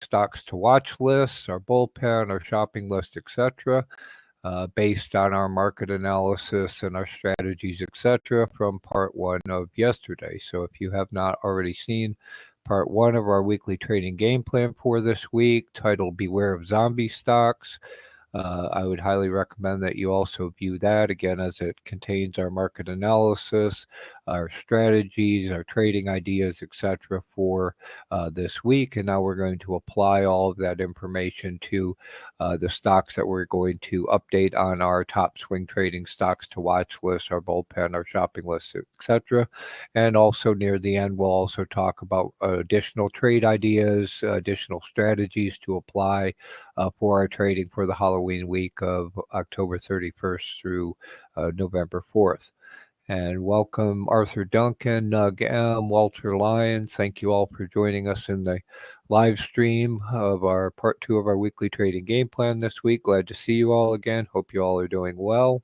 stocks to watch lists, our bullpen, our shopping list, etc. Based on our market analysis and our strategies, etc. from part 1 of yesterday. So if you have not already seen part 1 of our weekly trading game plan for this week, titled Beware of Zombie Stocks, I would highly recommend that you also view that, again, as it contains our market analysis, our strategies, our trading ideas, etc. for this week. And now we're going to apply all of that information to the stocks that we're going to update on our top swing trading stocks to watch list, our bullpen, our shopping list, etc. And also near the end, we'll also talk about additional trade ideas, additional strategies to apply for our trading for the Halloween week of October 31st through November 4th. And welcome Arthur Duncan, Walter Lyons. Thank you all for joining us in the live stream of our part 2 of our weekly trading game plan this week. Glad to see you all again. Hope you all are doing well.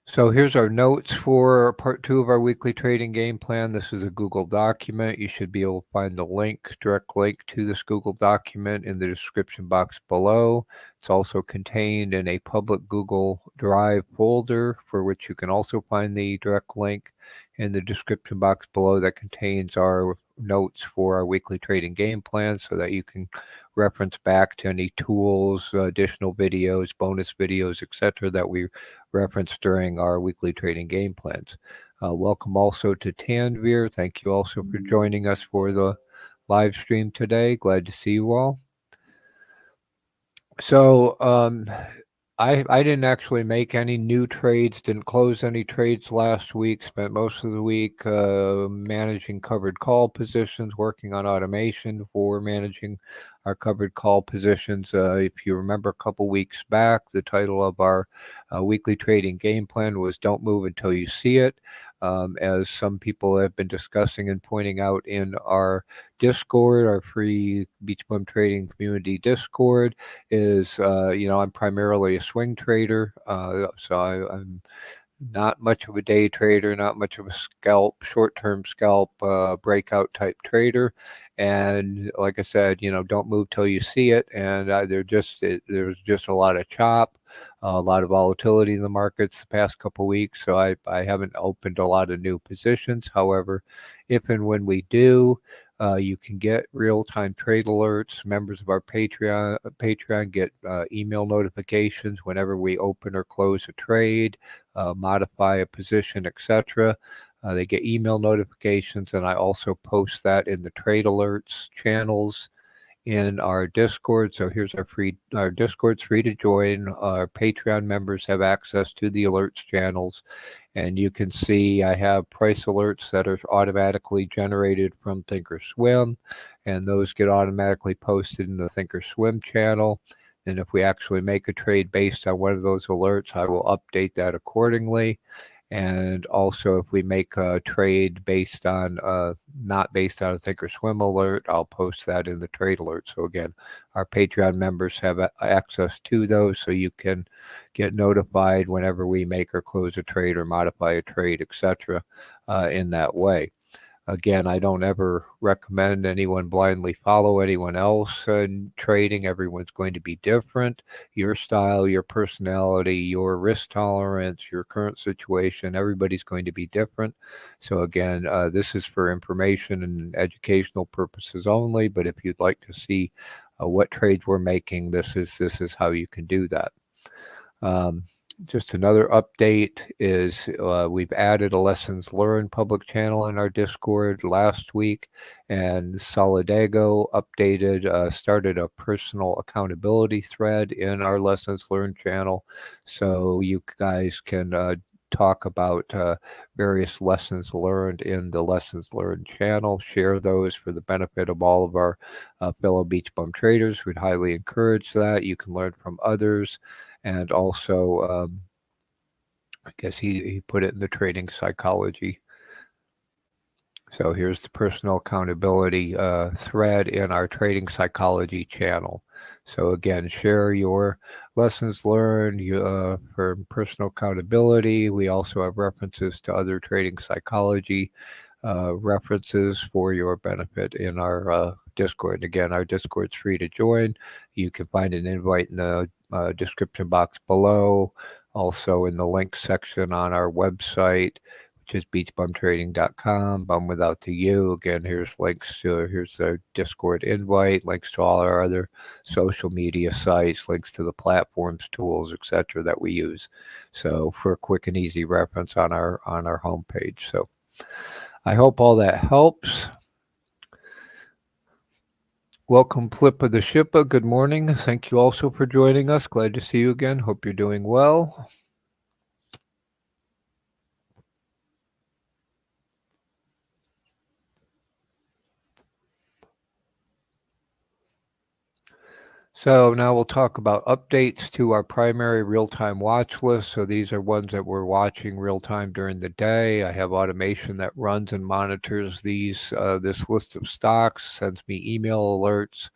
So here's our notes for part 2 of our weekly trading game plan. This is a Google document. You should be able to find the link, direct link to this Google document in the description box below. It's also contained in a public Google Drive folder, for which you can also find the direct link in the description box below, that contains our notes for our weekly trading game plan, so that you can reference back to any tools, additional videos, bonus videos, etc. that we referenced during our weekly trading game plans. Welcome also to Tanvir. Thank you also for joining us for the live stream today. Glad to see you all. So I didn't actually make any new trades, didn't close any trades last week, spent most of the week managing covered call positions, working on automation for managing our covered call positions. If you remember a couple weeks back, the title of our weekly trading game plan was Don't Move Until You See It. As some people have been discussing and pointing out in our Discord, our free BeachBum trading community Discord, is, I'm primarily a swing trader, so I'm not much of a day trader, not much of a scalp, short-term scalp, breakout type trader. And like I said, don't move till you see it. And there's just a lot of chop, a lot of volatility in the markets the past couple weeks. So I haven't opened a lot of new positions. However, if and when we do, you can get real-time trade alerts. Members of our Patreon get email notifications whenever we open or close a trade, modify a position, etc. They get email notifications, and I also post that in the trade alerts channels in our Discord. So here's our Discord's free to join. Our Patreon members have access to the alerts channels, and you can see I have price alerts that are automatically generated from Thinkorswim, and those get automatically posted in the Thinkorswim channel. And if we actually make a trade based on one of those alerts, I will update that accordingly. And also, if we make a trade based on not based on a Thinkorswim alert, I'll post that in the trade alert. So again, our Patreon members have access to those, so you can get notified whenever we make or close a trade or modify a trade, etc. In that way. Again, I don't ever recommend anyone blindly follow anyone else in trading. Everyone's going to be different. Your style, your personality, your risk tolerance, your current situation, everybody's going to be different. So again, this is for information and educational purposes only, but if you'd like to see what trades we're making, this is how you can do that. Just another update is we've added a lessons learned public channel in our Discord last week, and Solidago started a personal accountability thread in our lessons learned channel, so you guys can talk about various lessons learned in the lessons learned channel, share those for the benefit of all of our fellow BeachBum traders. We'd highly encourage that. You can learn from others. And also, I guess he put it in the trading psychology. So here's the personal accountability thread in our trading psychology channel. So again, share your lessons learned for personal accountability. We also have references to other trading psychology references for your benefit in our Discord. Again, our Discord's free to join. You can find an invite in the description box below, also in the link section on our website, which is beachbumtrading.com, bum without the U. Again, here's the Discord invite, links to all our other social media sites, links to the platforms, tools, etc. that we use. So for a quick and easy reference on our homepage. So I hope all that helps. Welcome, Flip of the Shippa. Good morning. Thank you also for joining us. Glad to see you again. Hope you're doing well. So now we'll talk about updates to our primary real-time watch list. So these are ones that we're watching real-time during the day. I have automation that runs and monitors this list of stocks, sends me email alerts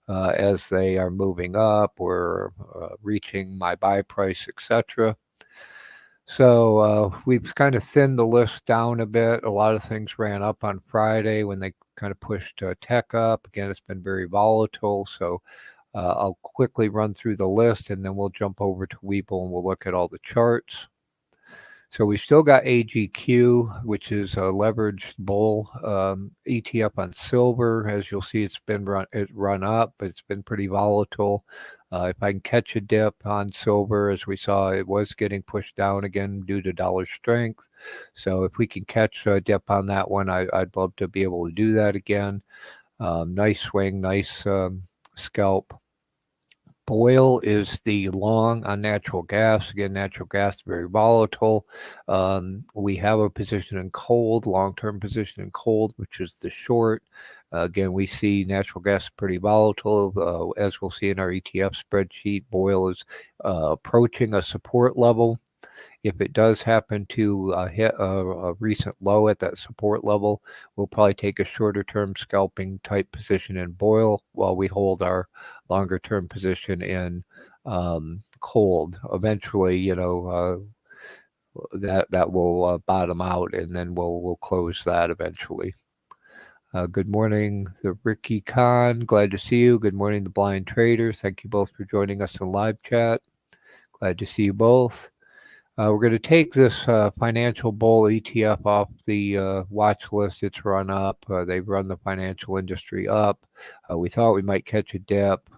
as they are moving up or reaching my buy price, etc. So we've kind of thinned the list down a bit. A lot of things ran up on Friday when they kind of pushed tech up. Again, it's been very volatile. So I'll quickly run through the list and then we'll jump over to Webull and we'll look at all the charts. So we still got AGQ, which is a leveraged bull ETF on silver. As you'll see, it's been run up, but it's been pretty volatile. If I can catch a dip on silver, as we saw, it was getting pushed down again due to dollar strength. So if we can catch a dip on that one, I'd love to be able to do that again. Nice swing, nice scalp. Oil is the long on natural gas. Again, natural gas is very volatile. We have a position in cold, long-term position in cold, which is the short. Again, we see natural gas pretty volatile. As we'll see in our ETF spreadsheet, oil is approaching a support level. If it does happen to hit a recent low at that support level, we'll probably take a shorter term scalping type position in oil while we hold our longer term position in cold. Eventually, that will bottom out, and then we'll close that eventually. Good morning, the Ricky Khan. Glad to see you. Good morning, the Blind Trader. Thank you both for joining us in live chat. Glad to see you both. We're going to take this financial bull ETF off the watch list. It's run up. They've run the financial industry up. We thought we might catch a dip.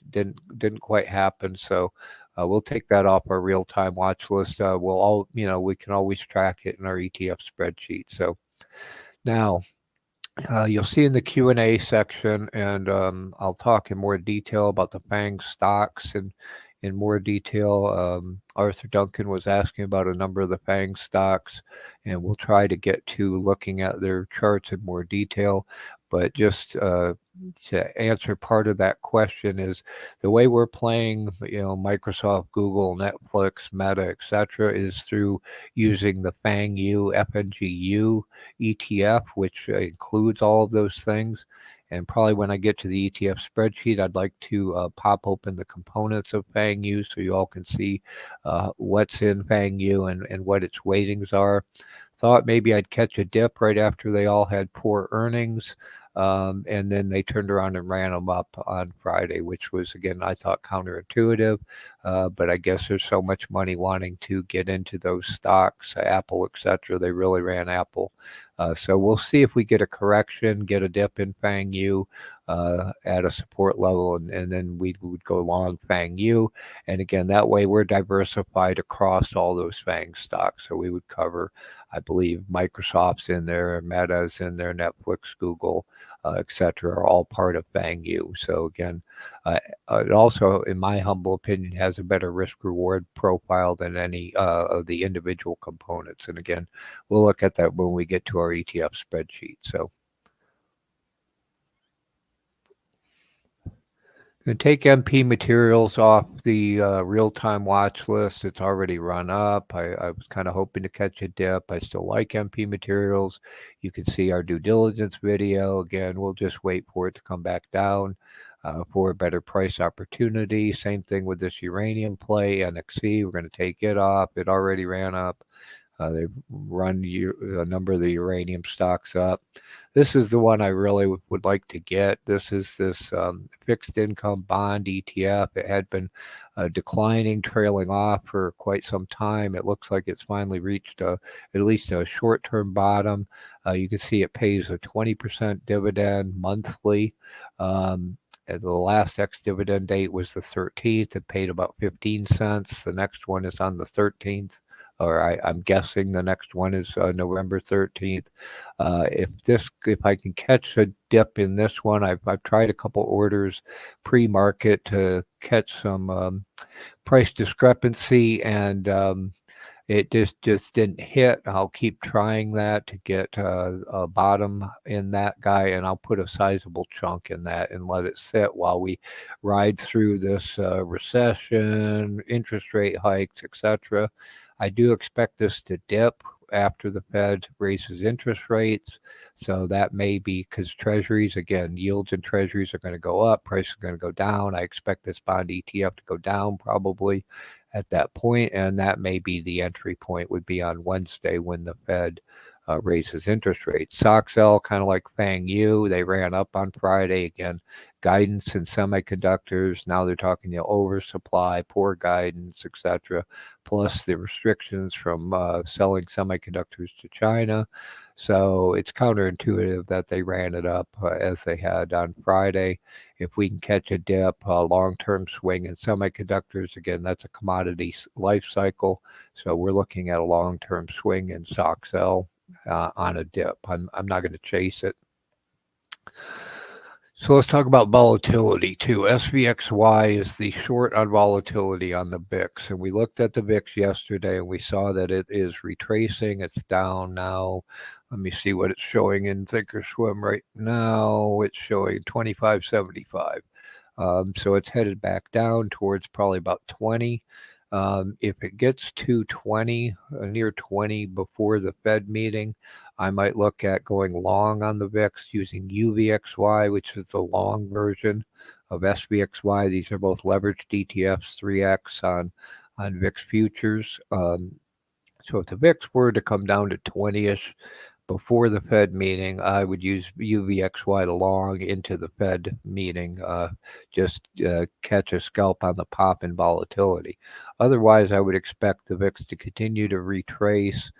Didn't quite happen. So we'll take that off our real-time watch list. We can always track it in our ETF spreadsheet. So now you'll see in the Q&A section, and I'll talk in more detail about the FANG stocks and in more detail. Arthur Duncan was asking about a number of the FANG stocks, and we'll try to get to looking at their charts in more detail. But just to answer part of that question is the way we're playing, Microsoft, Google, Netflix, Meta, etc., is through using the FNGU FNGU ETF, which includes all of those things. And probably when I get to the ETF spreadsheet, I'd like to pop open the components of FNGU so you all can see what's in FNGU and what its weightings are. Thought maybe I'd catch a dip right after they all had poor earnings. And then they turned around and ran them up on Friday, which was, again, I thought counterintuitive. But I guess there's so much money wanting to get into those stocks, Apple, etc. They really ran Apple. So we'll see if we get a correction, get a dip in FANGU at a support level, and then we would go long FANGU. And again, that way we're diversified across all those FANG stocks. So we would cover, I believe, Microsoft's in there, Meta's in there, Netflix, Google, etc. are all part of FANGU. So again, it also, in my humble opinion, has a better risk-reward profile than any of the individual components. And again, we'll look at that when we get to our ETF spreadsheet. So going to take MP Materials off the real-time watch list. It's already run up. I was kind of hoping to catch a dip. I still like MP Materials. You can see our due diligence video. Again, we'll just wait for it to come back down for a better price opportunity. Same thing with this uranium play, NXC. We're going to take it off. It already ran up. They've run a number of the uranium stocks up. This is the one I really would like to get. This is this fixed income bond ETF. It had been declining, trailing off for quite some time. It looks like it's finally reached at least a short-term bottom. You can see it pays a 20% dividend monthly. The last ex-dividend date was the 13th. It paid about 15 cents. The next one is on the 13th, or I'm guessing the next one is November 13th. If I can catch a dip in this one, I've tried a couple orders pre-market to catch some price discrepancy, and it just didn't hit. I'll keep trying that to get a bottom in that guy, and I'll put a sizable chunk in that and let it sit while we ride through this recession, interest rate hikes, etc. I do expect this to dip after the Fed raises interest rates. So that may be because treasuries, again, yields in treasuries are going to go up, prices are going to go down. I expect this bond ETF to go down probably at that point, and that may be the entry point would be on Wednesday when the Fed raises interest rates. SOXL, kind of like FNGU, they ran up on Friday. Again, guidance in semiconductors. Now they're talking oversupply, poor guidance, etc. Plus the restrictions from selling semiconductors to China. So it's counterintuitive that they ran it up as they had on Friday. If we can catch a dip, a long-term swing in semiconductors, again, that's a commodity life cycle. So we're looking at a long-term swing in SOXL on a dip. I'm not going to chase it. So let's talk about volatility too. SVXY is the short on volatility on the VIX. And we looked at the VIX yesterday and we saw that it is retracing. It's down now. Let me see what it's showing in Thinkorswim right now. It's showing 25.75. So it's headed back down towards probably about 20. If it gets to 20, near 20 before the Fed meeting, I might look at going long on the VIX using UVXY, which is the long version of SVXY. These are both leveraged ETFs, 3X on VIX futures. So if the VIX were to come down to 20-ish before the Fed meeting, I would use UVXY to long into the Fed meeting, just catch a scalp on the pop in volatility. Otherwise, I would expect the VIX to continue to retrace.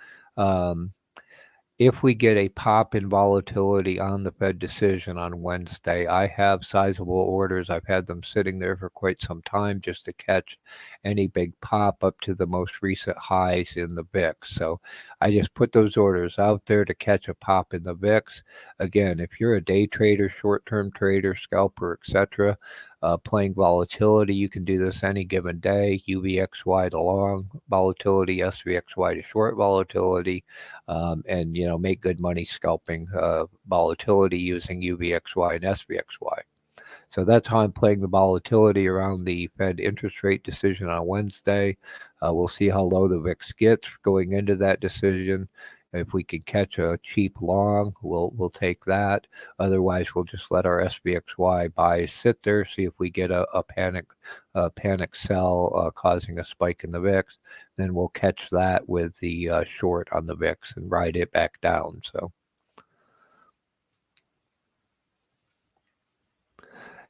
If we get a pop in volatility on the Fed decision on Wednesday, I have sizable orders. I've had them sitting there for quite some time just to catch any big pop up to the most recent highs in the VIX. So I just put those orders out there to catch a pop in the VIX. Again, if you're a day trader, short-term trader, scalper, etc., playing volatility, you can do this any given day. UVXY to long volatility, SVXY to short volatility, and make good money scalping volatility using UVXY and SVXY. So that's how I'm playing the volatility around the Fed interest rate decision on Wednesday. We'll see how low the VIX gets going into that decision. If we can catch a cheap long, we'll take that. Otherwise, we'll just let our SVXY buys sit there, see if we get a panic sell causing a spike in the VIX. Then we'll catch that with the short on the VIX and ride it back down. So.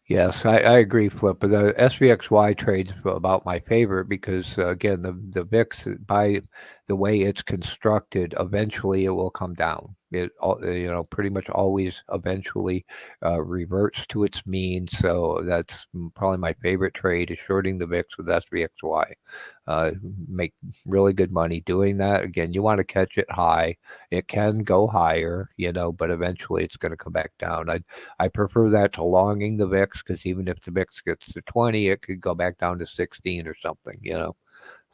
Yes, I agree, Flip. But the SVXY trade's about my favorite because, again, the VIX, by the way it's constructed, eventually it will come down. It, pretty much always eventually reverts to its mean. So that's probably my favorite trade is shorting the VIX with SVXY. Make really good money doing that. Again, you want to catch it high. It can go higher, but eventually it's going to come back down. I prefer that to longing the VIX because even if the VIX gets to 20, it could go back down to 16 or something,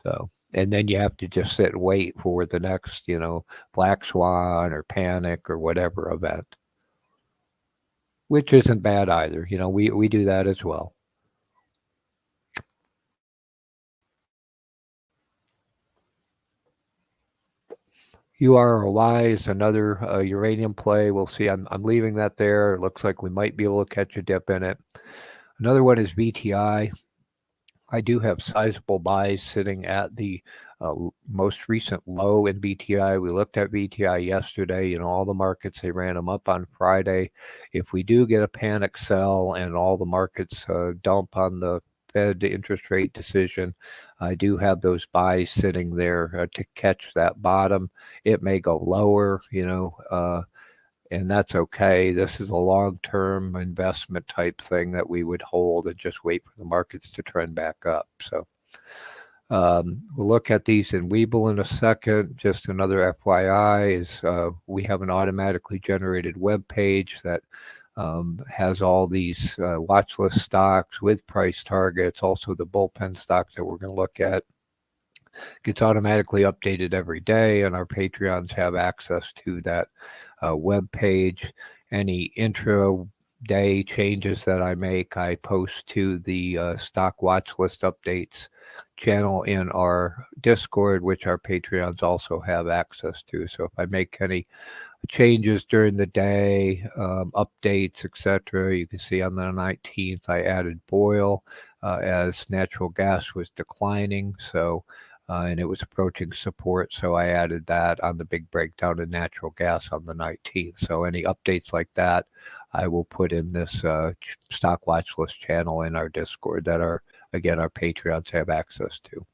So, and then you have to just sit and wait for the next, black swan or panic or whatever event, which isn't bad either. We do that as well. UROY is another uranium play. We'll see. I'm leaving that there. It looks like we might be able to catch a dip in it. Another one is VTI. I do have sizable buys sitting at the most recent low in VTI. We looked at VTI yesterday. All the markets, they ran them up on Friday. If we do get a panic sell and all the markets dump on the Fed interest rate decision, I do have those buys sitting there to catch that bottom. It may go lower, and that's okay. This is a long-term investment type thing that we would hold and just wait for the markets to trend back up. So we'll look at these in Webull in a second. Just another FYI is we have an automatically generated web page that has all these watch list stocks with price targets, also the bullpen stocks that we're going to look at. Gets automatically updated every day, and our Patreons have access to that web page. Any intra-day changes that I make, I post to the stock watch list updates channel in our Discord, which our Patreons also have access to. So if I make any changes during the day, updates, etc., you can see on the 19th I added Boyle as natural gas was declining. So and it was approaching support, so I added that on the big breakdown in natural gas on the 19th. So any updates like that, I will put in this stock watch list channel in our Discord that our Patreons have access to.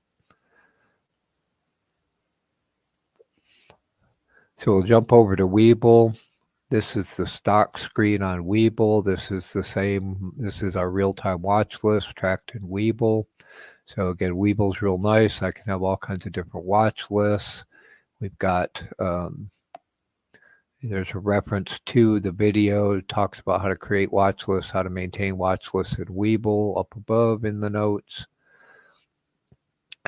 So we'll jump over to Webull. This is the stock screen on Webull. This is the same. This is our real-time watch list tracked in Webull. So again, Webull's real nice. I can have all kinds of different watch lists. We've got, there's a reference to the video. It talks about how to create watch lists, how to maintain watch lists in Webull up above in the notes.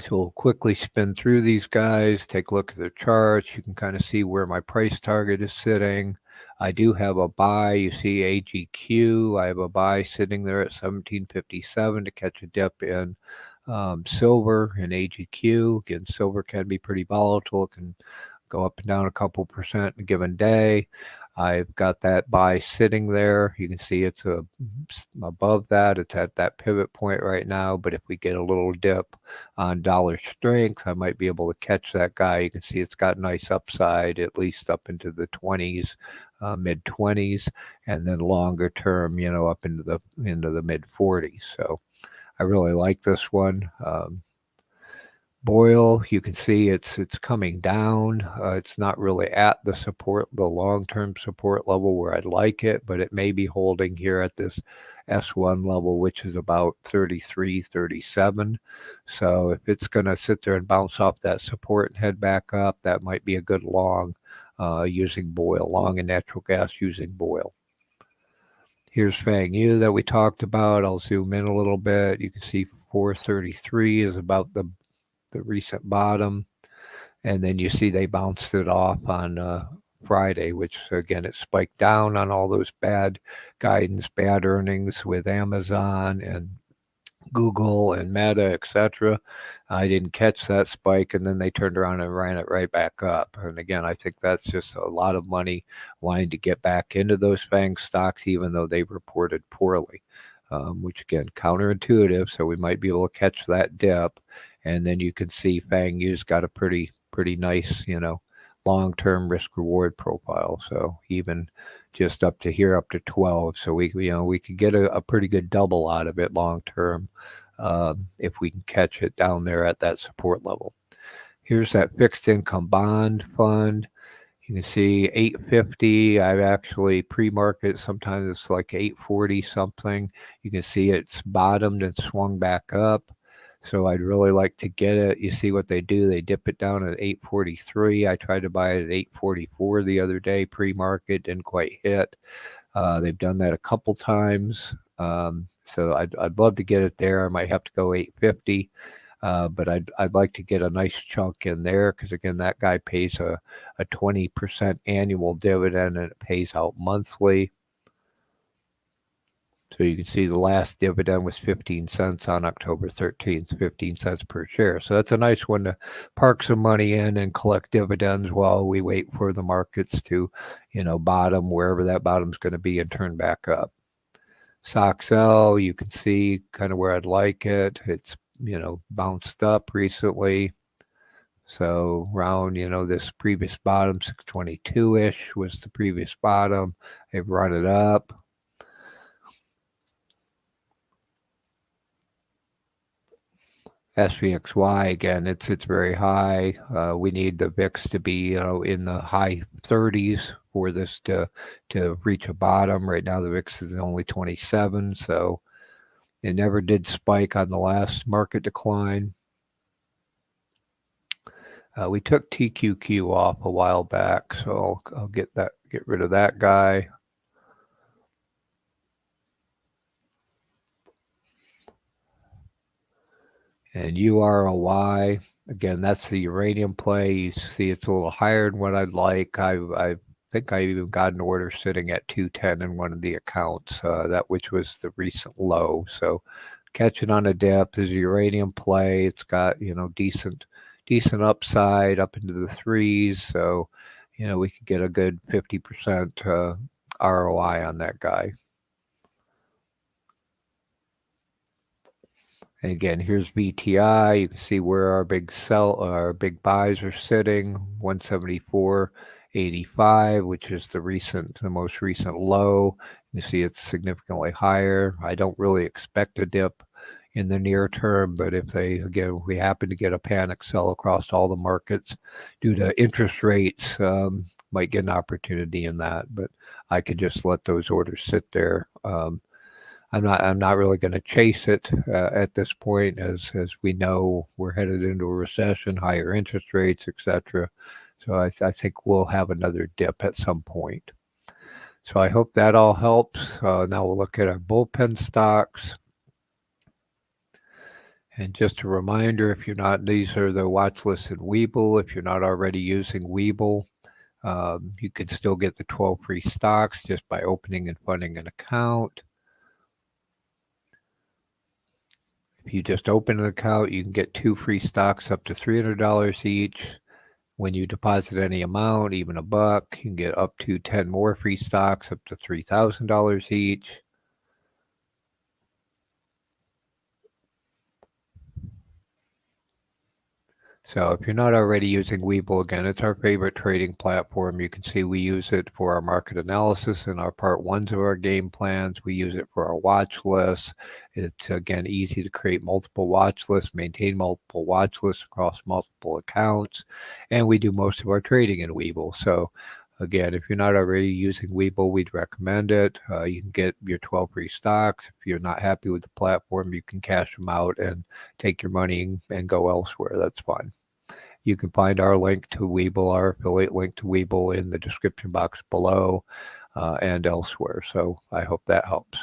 So we'll quickly spin through these guys, take a look at their charts. You can kind of see where my price target is sitting. I do have a buy. You see AGQ. I have a buy sitting there at 1757 to catch a dip in silver and AGQ. Again, silver can be pretty volatile. It can go up and down a couple percent in a given day. I've got that buy sitting there. You can see it's above that. It's at that pivot point right now. But if we get a little dip on dollar strength, I might be able to catch that guy. You can see it's got nice upside, at least up into the 20s, mid 20s, and then longer term, up into the mid 40s. So I really like this one. Boyle, you can see it's coming down. It's not really at the long-term support level where I'd like it, but it may be holding here at this S1 level, which is about 33, 37. So if it's going to sit there and bounce off that support and head back up, that might be a good long using Boyle, long in natural gas using Boyle. Here's FNGU that we talked about. I'll zoom in a little bit. You can see 433 is about the recent bottom, and then you see they bounced it off on Friday, which again it spiked down on all those bad guidance, bad earnings with Amazon and Google and Meta, etc. I didn't catch that spike, and then they turned around and ran it right back up. And again, I think that's just a lot of money wanting to get back into those FANG stocks, even though they reported poorly, which again, counterintuitive. So we might be able to catch that dip. And then you can see FNGU's got a pretty nice, long-term risk-reward profile. So even just up to here, up to 12. So we could get a pretty good double out of it long-term if we can catch it down there at that support level. Here's that fixed income bond fund. You can see 850. I've actually pre-market. Sometimes it's like 840 something. You can see it's bottomed and swung back up. So I'd really like to get it. You see what they do. They dip it down at 843. I tried to buy it at 844 the other day, pre-market, didn't quite hit. They've done that a couple times. So I'd love to get it there. I might have to go 850. But I'd like to get a nice chunk in there because, again, that guy pays a 20% annual dividend and it pays out monthly. So you can see the last dividend was 15 cents on October 13th, 15 cents per share. So that's a nice one to park some money in and collect dividends while we wait for the markets to, bottom wherever that bottom's going to be and turn back up. SOXL, you can see kind of where I'd like it. It's, bounced up recently. So around, this previous bottom, 622-ish was the previous bottom. They've run it up. SVXY, again, it's very high. We need the VIX to be, in the high 30s for this to reach a bottom. Right now the VIX is only 27, so it never did spike on the last market decline. We took TQQ off a while back, so I'll get rid of that guy. And UROY, again, that's the uranium play. You see it's a little higher than what I'd like. I think I even got an order sitting at 210 in one of the accounts, that which was the recent low. So catching on a dip. There's a uranium play. It's got, decent upside up into the threes. So, we could get a good 50% ROI on that guy. And again, here's VTI. You can see where our big buys are sitting, 174.85, which is the most recent low. You see it's significantly higher. I don't really expect a dip in the near term, but if we happen to get a panic sell across all the markets due to interest rates, might get an opportunity in that. But I could just let those orders sit there. I'm not really going to chase it at this point, as we know we're headed into a recession, higher interest rates, etc. So I think we'll have another dip at some point. So I hope that all helps. Now we'll look at our bullpen stocks. And just a reminder, these are the watch lists in Webull. If you're not already using Webull, you could still get the 12 free stocks just by opening and funding an account. If you just open an account, you can get 2 free stocks up to $300 each. When you deposit any amount, even $1, you can get up to 10 more free stocks up to $3,000 each. So if you're not already using Webull, again, it's our favorite trading platform. You can see we use it for our market analysis and our part ones of our game plans. We use it for our watch lists. It's, again, easy to create multiple watch lists, maintain multiple watch lists across multiple accounts. And we do most of our trading in Webull. So again, if you're not already using Webull, we'd recommend it. You can get your 12 free stocks. If you're not happy with the platform, you can cash them out and take your money and go elsewhere. That's fine. You can find our link to Webull, our affiliate link to Webull, in the description box below and elsewhere. So I hope that helps.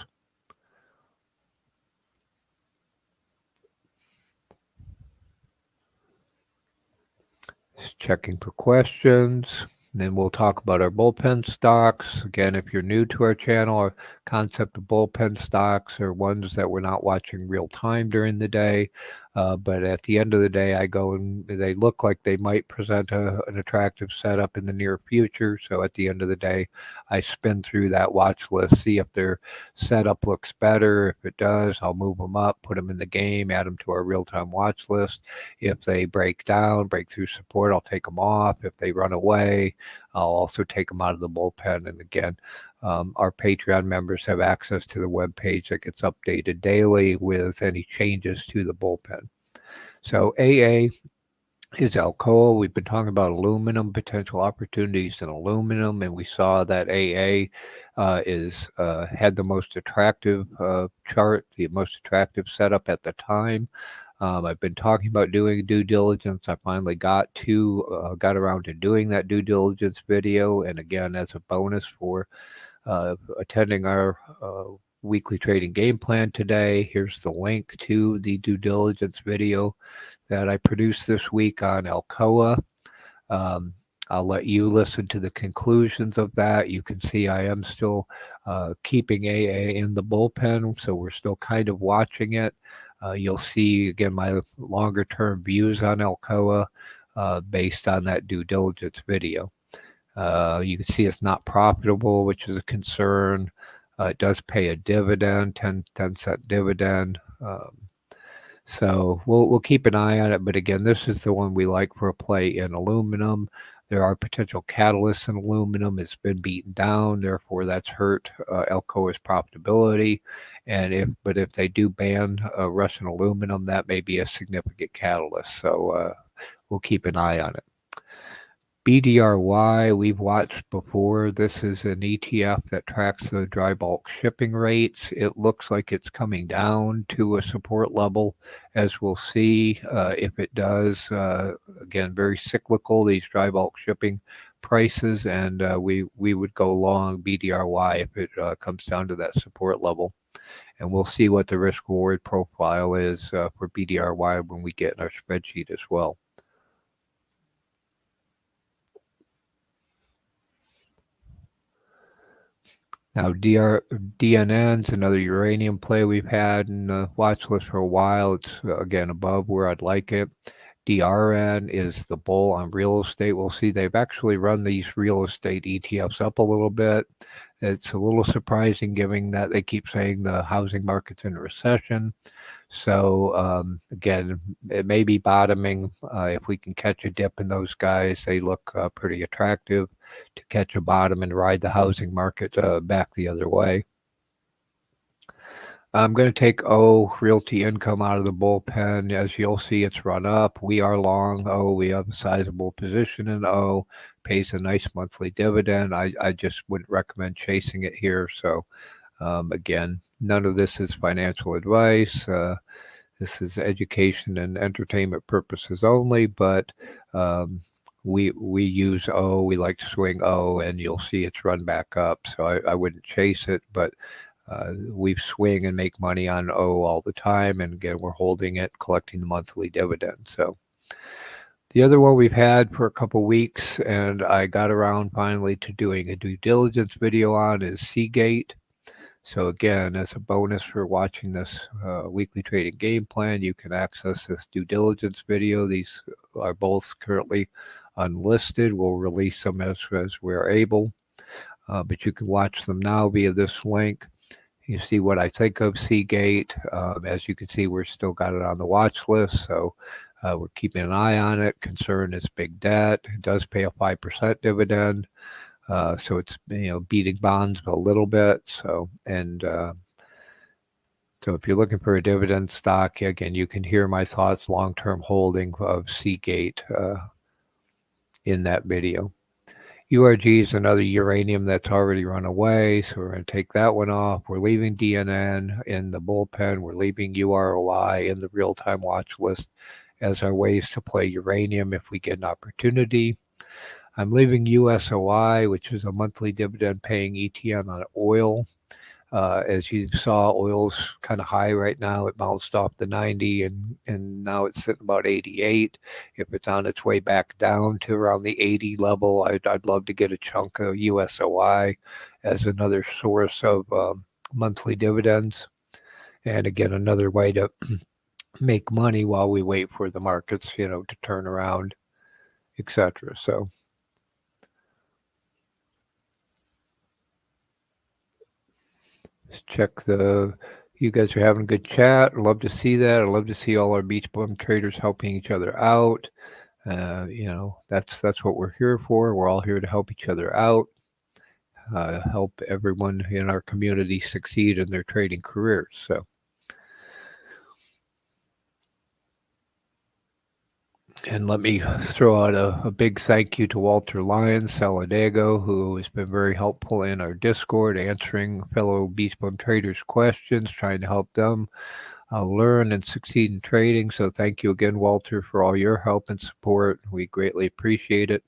Just checking for questions. Then we'll talk about our bullpen stocks. Again, if you're new to our channel, our concept of bullpen stocks are ones that we're not watching real time during the day. But at the end of the day, I go and they look like they might present an attractive setup in the near future. So at the end of the day, I spin through that watch list, see if their setup looks better. If it does, I'll move them up, put them in the game, add them to our real-time watch list. If they break through support, I'll take them off. If they run away, I'll also take them out of the bullpen. And again, our Patreon members have access to the web page that gets updated daily with any changes to the bullpen. So AA is Alcoa. We've been talking about aluminum, potential opportunities in aluminum, and we saw that AA had the most attractive chart, the most attractive setup at the time. I've been talking about doing due diligence. I finally got around to doing that due diligence video. And again, as a bonus for attending our weekly trading game plan today, here's the link to the due diligence video that I produced this week on Alcoa. I'll let you listen to the conclusions of that. You can see I am still keeping AA in the bullpen, so we're still kind of watching it. You'll see, again, my longer term views on Alcoa based on that due diligence video. You can see it's not profitable, which is a concern. It does pay a dividend, 10 cent dividend. So we'll keep an eye on it. But again, this is the one we like for a play in aluminum. There are potential catalysts in aluminum. It's been beaten down, therefore that's hurt Alcoa's profitability. And if they do ban Russian aluminum, that may be a significant catalyst. So we'll keep an eye on it. BDRY, we've watched before. This is an ETF that tracks the dry bulk shipping rates. It looks like it's coming down to a support level, as we'll see if it does. Again, very cyclical, these dry bulk shipping prices, and we would go long BDRY if it comes down to that support level. And we'll see what the risk reward profile is for BDRY when we get in our spreadsheet as well. Now, DNN's another uranium play we've had in the watch list for a while. It's, again, above where I'd like it. DRN is the bull on real estate. We'll see they've actually run these real estate ETFs up a little bit. It's a little surprising given that they keep saying the housing market's in a recession. So again, it may be bottoming. If we can catch a dip in those guys, they look pretty attractive to catch a bottom and ride the housing market back the other way. I'm going to take O, Realty Income, out of the bullpen. As you'll see, it's run up. We are long O. We have a sizable position in O. Pays a nice monthly dividend. I just wouldn't recommend chasing it here. So again, none of this is financial advice. This is education and entertainment purposes only, but we use O. We like to swing O, and you'll see it's run back up. So I wouldn't chase it, but we swing and make money on O all the time. And again, we're holding it, collecting the monthly dividend. So the other one we've had for a couple weeks, and I got around finally to doing a due diligence video on, is Seagate. So again, as a bonus for watching this weekly trading game plan, you can access this due diligence video. These are both currently unlisted. We'll release them as we're able, but you can watch them now via this link. You see what I think of Seagate. As you can see, we're still got it on the watch list, so we're keeping an eye on it. Concern is big debt. It does pay a 5% dividend. So it's, beating bonds a little bit. So if you're looking for a dividend stock, again, you can hear my thoughts long-term holding of Seagate in that video. URG is another uranium that's already run away, so we're going to take that one off. We're leaving DNN in the bullpen. We're leaving UROY in the real-time watch list as our ways to play uranium if we get an opportunity. I'm leaving USOI, which is a monthly dividend paying ETF on oil. As you saw, oil's kind of high right now. It bounced off the 90 and now it's sitting about 88. If it's on its way back down to around the 80 level, I'd love to get a chunk of USOI as another source of monthly dividends. And again, another way to make money while we wait for the markets, to turn around, etc. So let's check you guys are having a good chat. I'd love to see that. I'd love to see all our BeachBum traders helping each other out. That's what we're here for. We're all here to help each other out, help everyone in our community succeed in their trading careers. So, and let me throw out a big thank you to Walter Lyons, Saladego, who has been very helpful in our Discord, answering fellow BeachBum traders' questions, trying to help them learn and succeed in trading. So thank you again, Walter, for all your help and support. We greatly appreciate it.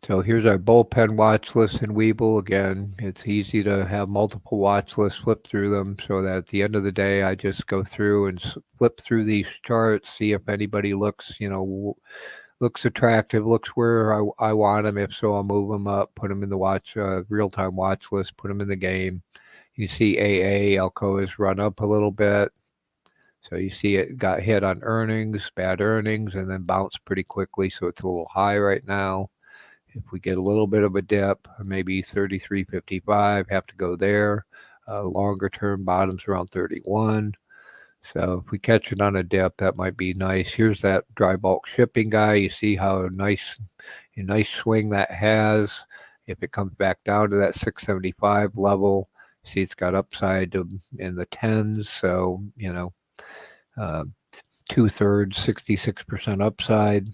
So here's our bullpen watch list in Webull. Again, it's easy to have multiple watch lists, flip through them, so that at the end of the day, I just go through and flip through these charts, see if anybody looks attractive, looks where I want them. If so, I'll move them up, put them in the real-time watch list, put them in the game. You see Alcoa's run up a little bit. So you see it got hit on earnings, bad earnings, and then bounced pretty quickly. So it's a little high right now. If we get a little bit of a dip, maybe 33.55, have to go there. Longer term bottoms around 31. So if we catch it on a dip, that might be nice. Here's that dry bulk shipping guy. You see how a nice swing that has. If it comes back down to that 675 level, see it's got upside in the tens. So, uh, 2/3, 66% upside.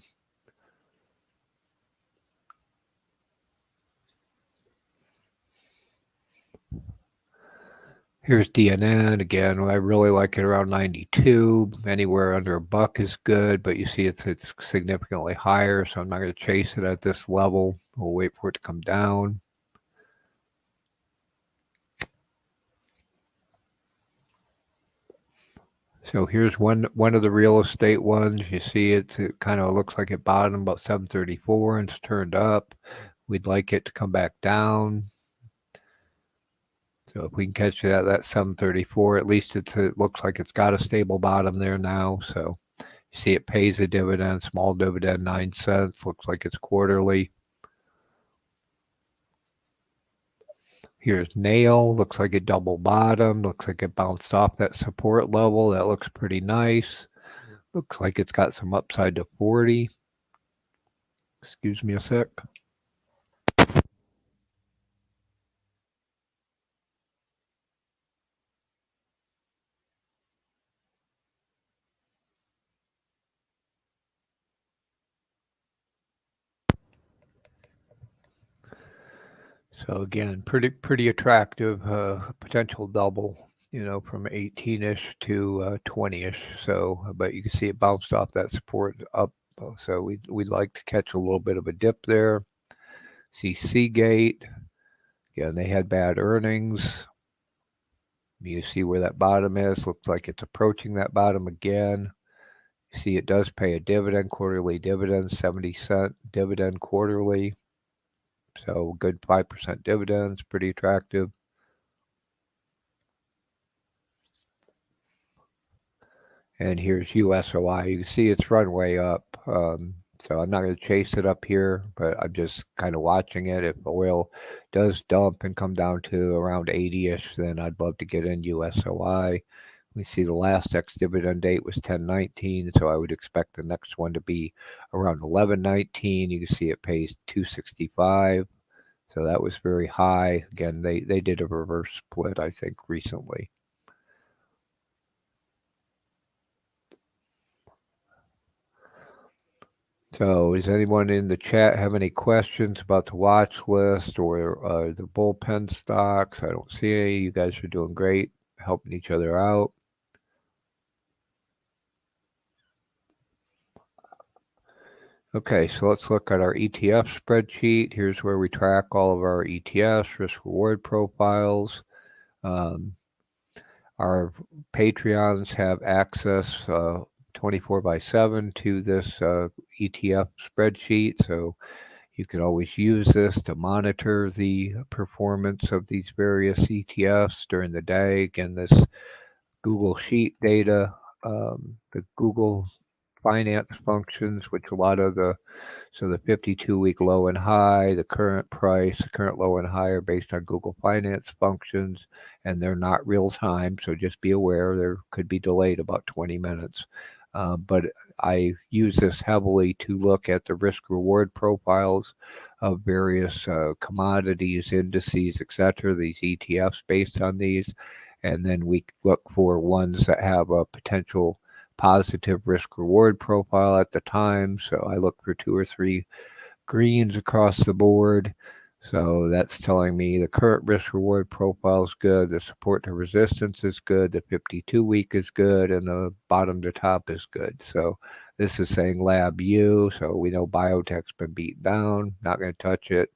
Here's DNN again. I really like it around 92. Anywhere under $1 is good, but you see it's significantly higher, so I'm not going to chase it at this level. We'll wait for it to come down. So here's one of the real estate ones. You see it kind of looks like it bottomed about 734 and it's turned up. We'd like it to come back down. So if we can catch it at that 734, at least it looks like it's got a stable bottom there now. So you see it pays a dividend, small dividend, 9 cents. Looks like it's quarterly. Here's Nail. Looks like it double bottom. Looks like it bounced off that support level. That looks pretty nice. Looks like it's got some upside to 40. Excuse me a sec. So again, pretty attractive potential double, from 18-ish to 20-ish. So, but you can see it bounced off that support up. So we'd like to catch a little bit of a dip there. See Seagate. Again, they had bad earnings. You see where that bottom is. Looks like it's approaching that bottom again. You see it does pay a dividend, quarterly dividend, 70-cent dividend quarterly. So good 5% dividends, pretty attractive. And here's USOI. You can see it's run way up. So I'm not going to chase it up here, but I'm just kind of watching it. If oil does dump and come down to around 80-ish, then I'd love to get in USOI. We see the last ex-dividend date was 10/19, so I would expect the next one to be around 11/19. You can see it pays 265. So that was very high. Again, they did a reverse split, I think, recently. So does anyone in the chat have any questions about the watch list or the bullpen stocks? I don't see any. You guys are doing great, helping each other out. Okay, so let's look at our ETF spreadsheet. Here's where we track all of our ETFs, risk-reward profiles. Our Patreons have access 24/7 to this ETF spreadsheet, so you can always use this to monitor the performance of these various ETFs during the day. Again, this Google Sheet data, the Google Finance functions, which a lot of the 52-week low and high, the current price, the current low and high are based on Google Finance functions, and they're not real time. So just be aware there could be delayed about 20 minutes. But I use this heavily to look at the risk reward profiles of various commodities, indices, etc., these ETFs based on these. And then we look for ones that have a potential positive risk reward profile at the time. So I look for 2 or 3 greens across the board. So that's telling me the current risk reward profile is good, the support to resistance is good, the 52-week is good, and the bottom to top is good. So this is saying Lab U. So we know biotech's been beaten down, not going to touch it.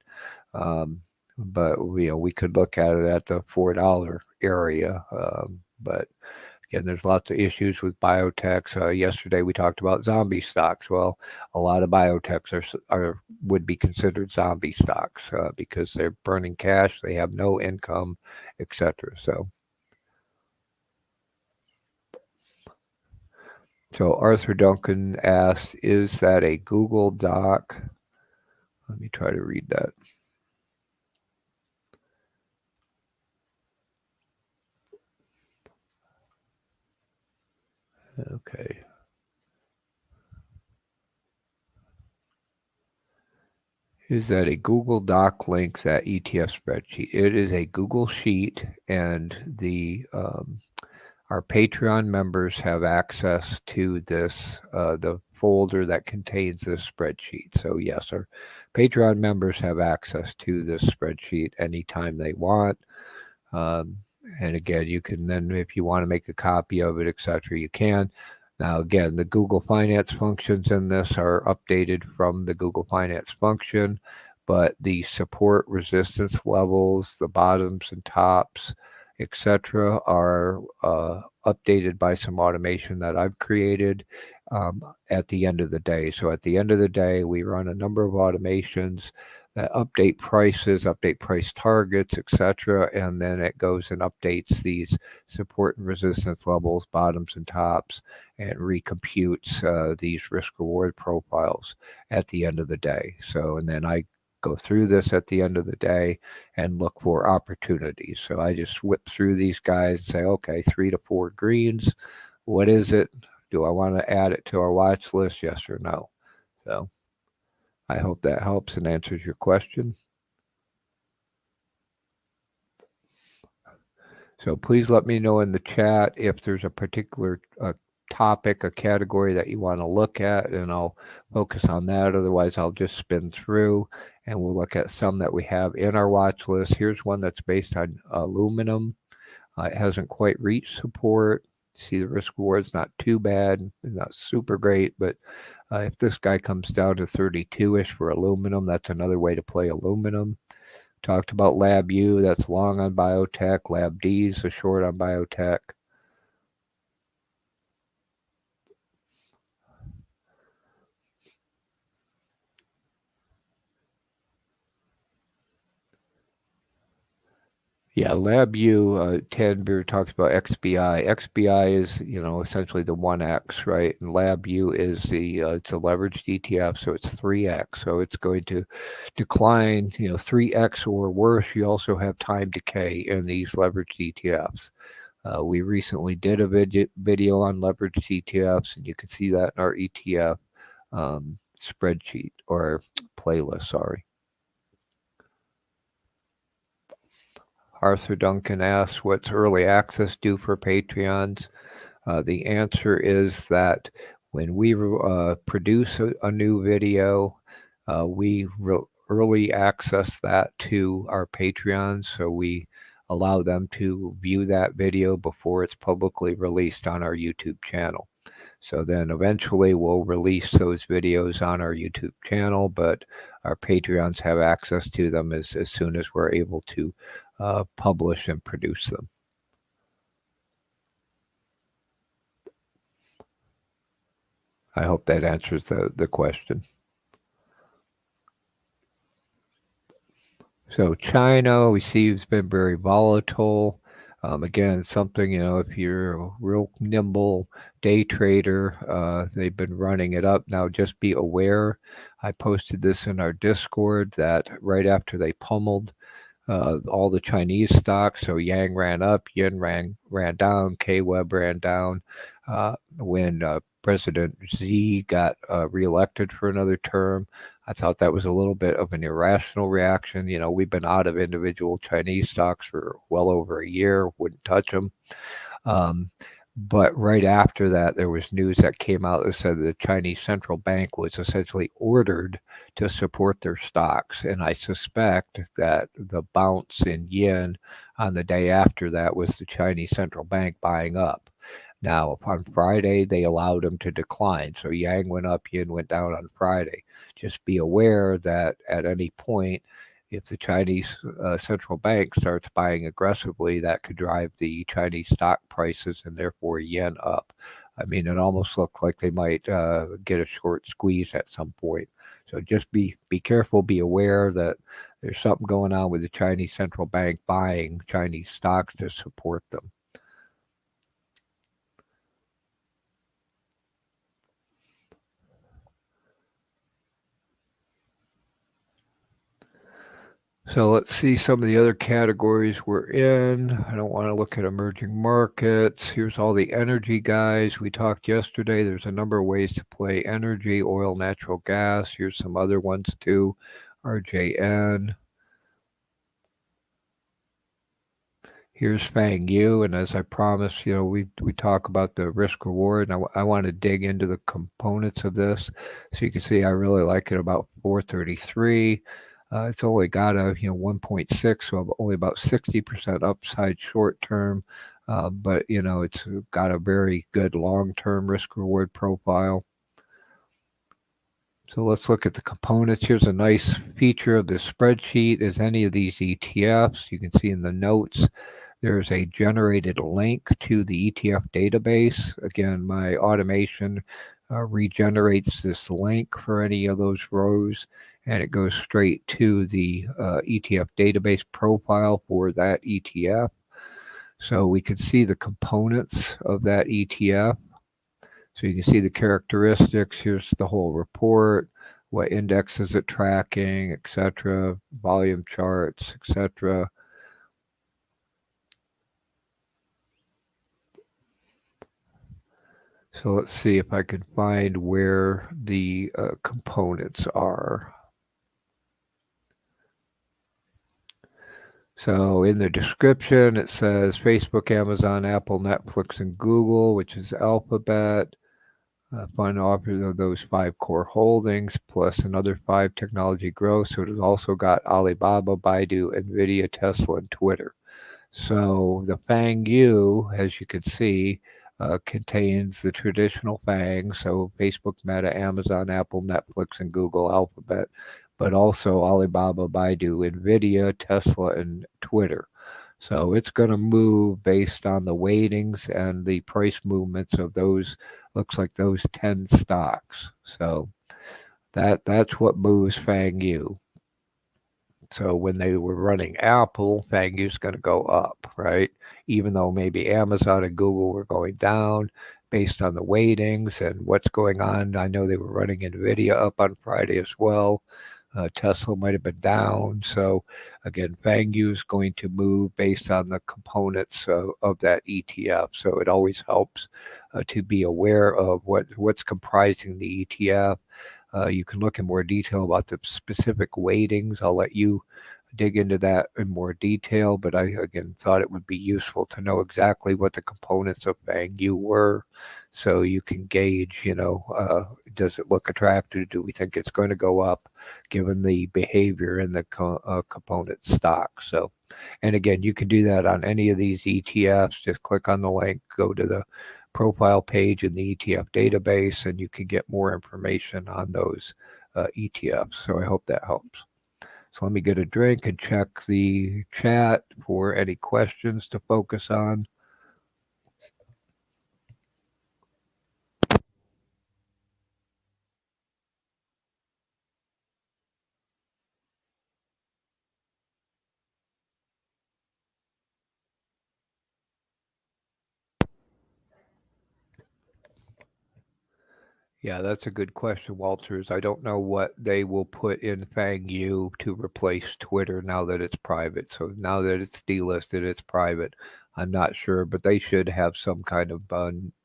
But we could look at it at the $4 area. But again, there's lots of issues with biotechs. Yesterday we talked about zombie stocks. Well, a lot of biotechs would be considered zombie stocks because they're burning cash, they have no income, etc. So Arthur Duncan asks, is that a Google Doc? Let me try to read that. Okay. Is that a Google Doc link, that ETF spreadsheet? It is a Google Sheet, and our Patreon members have access to this, the folder that contains this spreadsheet. So yes, our Patreon members have access to this spreadsheet anytime they want. And again, you can then, if you want to make a copy of it, etc., you can. Now, again, the Google Finance functions in this are updated from the Google Finance function, but the support resistance levels, the bottoms and tops, etc., are updated by some automation that I've created at the end of the day. So at the end of the day, we run a number of automations that update prices, update price targets, etc., and then it goes and updates these support and resistance levels, bottoms and tops, and recomputes these risk-reward profiles at the end of the day. So, and then I go through this at the end of the day and look for opportunities. So I just whip through these guys and say, okay, 3 to 4 greens. What is it? Do I want to add it to our watch list? Yes or no? So I hope that helps and answers your question. So please let me know in the chat if there's a particular topic, a category that you want to look at, and I'll focus on that. Otherwise, I'll just spin through and we'll look at some that we have in our watch list. Here's one that's based on aluminum. It hasn't quite reached support. See, the risk reward's not too bad, not super great, but if this guy comes down to 32-ish for aluminum, that's another way to play aluminum. Talked about Lab U, that's long on biotech. Lab D is a short on biotech. Yeah, Lab U, Ted Beer talks about XBI. XBI is, essentially the 1X, right? And Lab U is it's a leveraged ETF, so it's 3X. So it's going to decline, 3X or worse. You also have time decay in these leveraged ETFs. We recently did a video on leveraged ETFs, and you can see that in our ETF spreadsheet or playlist, sorry. Arthur Duncan asks, what's early access do for Patreons? The answer is that when we produce a new video, we early access that to our Patreons. So we allow them to view that video before it's publicly released on our YouTube channel. So then eventually we'll release those videos on our YouTube channel, but our Patreons have access to them as soon as we're able to publish and produce them. I hope that answers the question. So China, we see has been very volatile. Again, something, if you're a real nimble day trader, they've been running it up. Now, just be aware, I posted this in our Discord that right after they pummeled all the Chinese stocks, so Yang ran up, Yen ran down, K-Web ran down. When President Xi got reelected for another term, I thought that was a little bit of an irrational reaction. We've been out of individual Chinese stocks for well over a year, wouldn't touch them. But right after that, there was news that came out that said the Chinese central bank was essentially ordered to support their stocks. And I suspect that the bounce in yen on the day after that was the Chinese central bank buying up. Now, on Friday, they allowed them to decline. So Yang went up, yen went down on Friday. Just be aware that at any point, if the Chinese central bank starts buying aggressively, that could drive the Chinese stock prices and therefore yen up. I mean, it almost looked like they might get a short squeeze at some point. So just be careful, be aware that there's something going on with the Chinese central bank buying Chinese stocks to support them. So let's see some of the other categories we're in. I don't want to look at emerging markets. Here's all the energy guys. We talked yesterday. There's a number of ways to play energy, oil, natural gas. Here's some other ones too. RJN. Here's FNGU, and as I promised, we talk about the risk reward, and I want to dig into the components of this. So you can see I really like it about 433. It's only got a 1.6, so only about 60% upside short term, but it's got a very good long-term risk reward profile. So let's look at the components. Here's a nice feature of this spreadsheet is any of these ETFs. You can see in the notes there's a generated link to the ETF database. Again, my automation regenerates this link for any of those rows, and it goes straight to the ETF database profile for that ETF. So we can see the components of that ETF. So you can see the characteristics. Here's the whole report, what index is it tracking, etc., volume charts, etc. So let's see if I can find where the components are. So in the description, it says Facebook, Amazon, Apple, Netflix, and Google, which is Alphabet. Fund offers of those 5 core holdings, plus another 5 technology growth. So it's also got Alibaba, Baidu, Nvidia, Tesla, and Twitter. So the FNGU, as you can see, contains the traditional FANG, so Facebook, Meta, Amazon, Apple, Netflix, and Google Alphabet, but also Alibaba, Baidu, Nvidia, Tesla, and Twitter. So it's going to move based on the weightings and the price movements of those, looks like those 10 stocks. So that's what moves FANGU. So when they were running Apple, FANGU is going to go up, right? Even though maybe Amazon and Google were going down based on the weightings and what's going on. I know they were running Nvidia up on Friday as well. Tesla might have been down. So again, FANGU is going to move based on the components of that ETF. So it always helps to be aware of what's comprising the ETF. You can look in more detail about the specific weightings. I'll let you dig into that in more detail, but I, again, thought it would be useful to know exactly what the components of FANGU were so you can gauge, does it look attractive? Do we think it's going to go up given the behavior in the component stock? So, and again, you can do that on any of these ETFs. Just click on the link, go to the profile page in the ETF database, and you can get more information on those ETFs. So I hope that helps. So let me get a drink and check the chat for any questions to focus on. Yeah, that's a good question, Walters. I don't know what they will put in FANGU to replace Twitter now that it's private. So now that it's delisted, it's private. I'm not sure, but they should have some kind of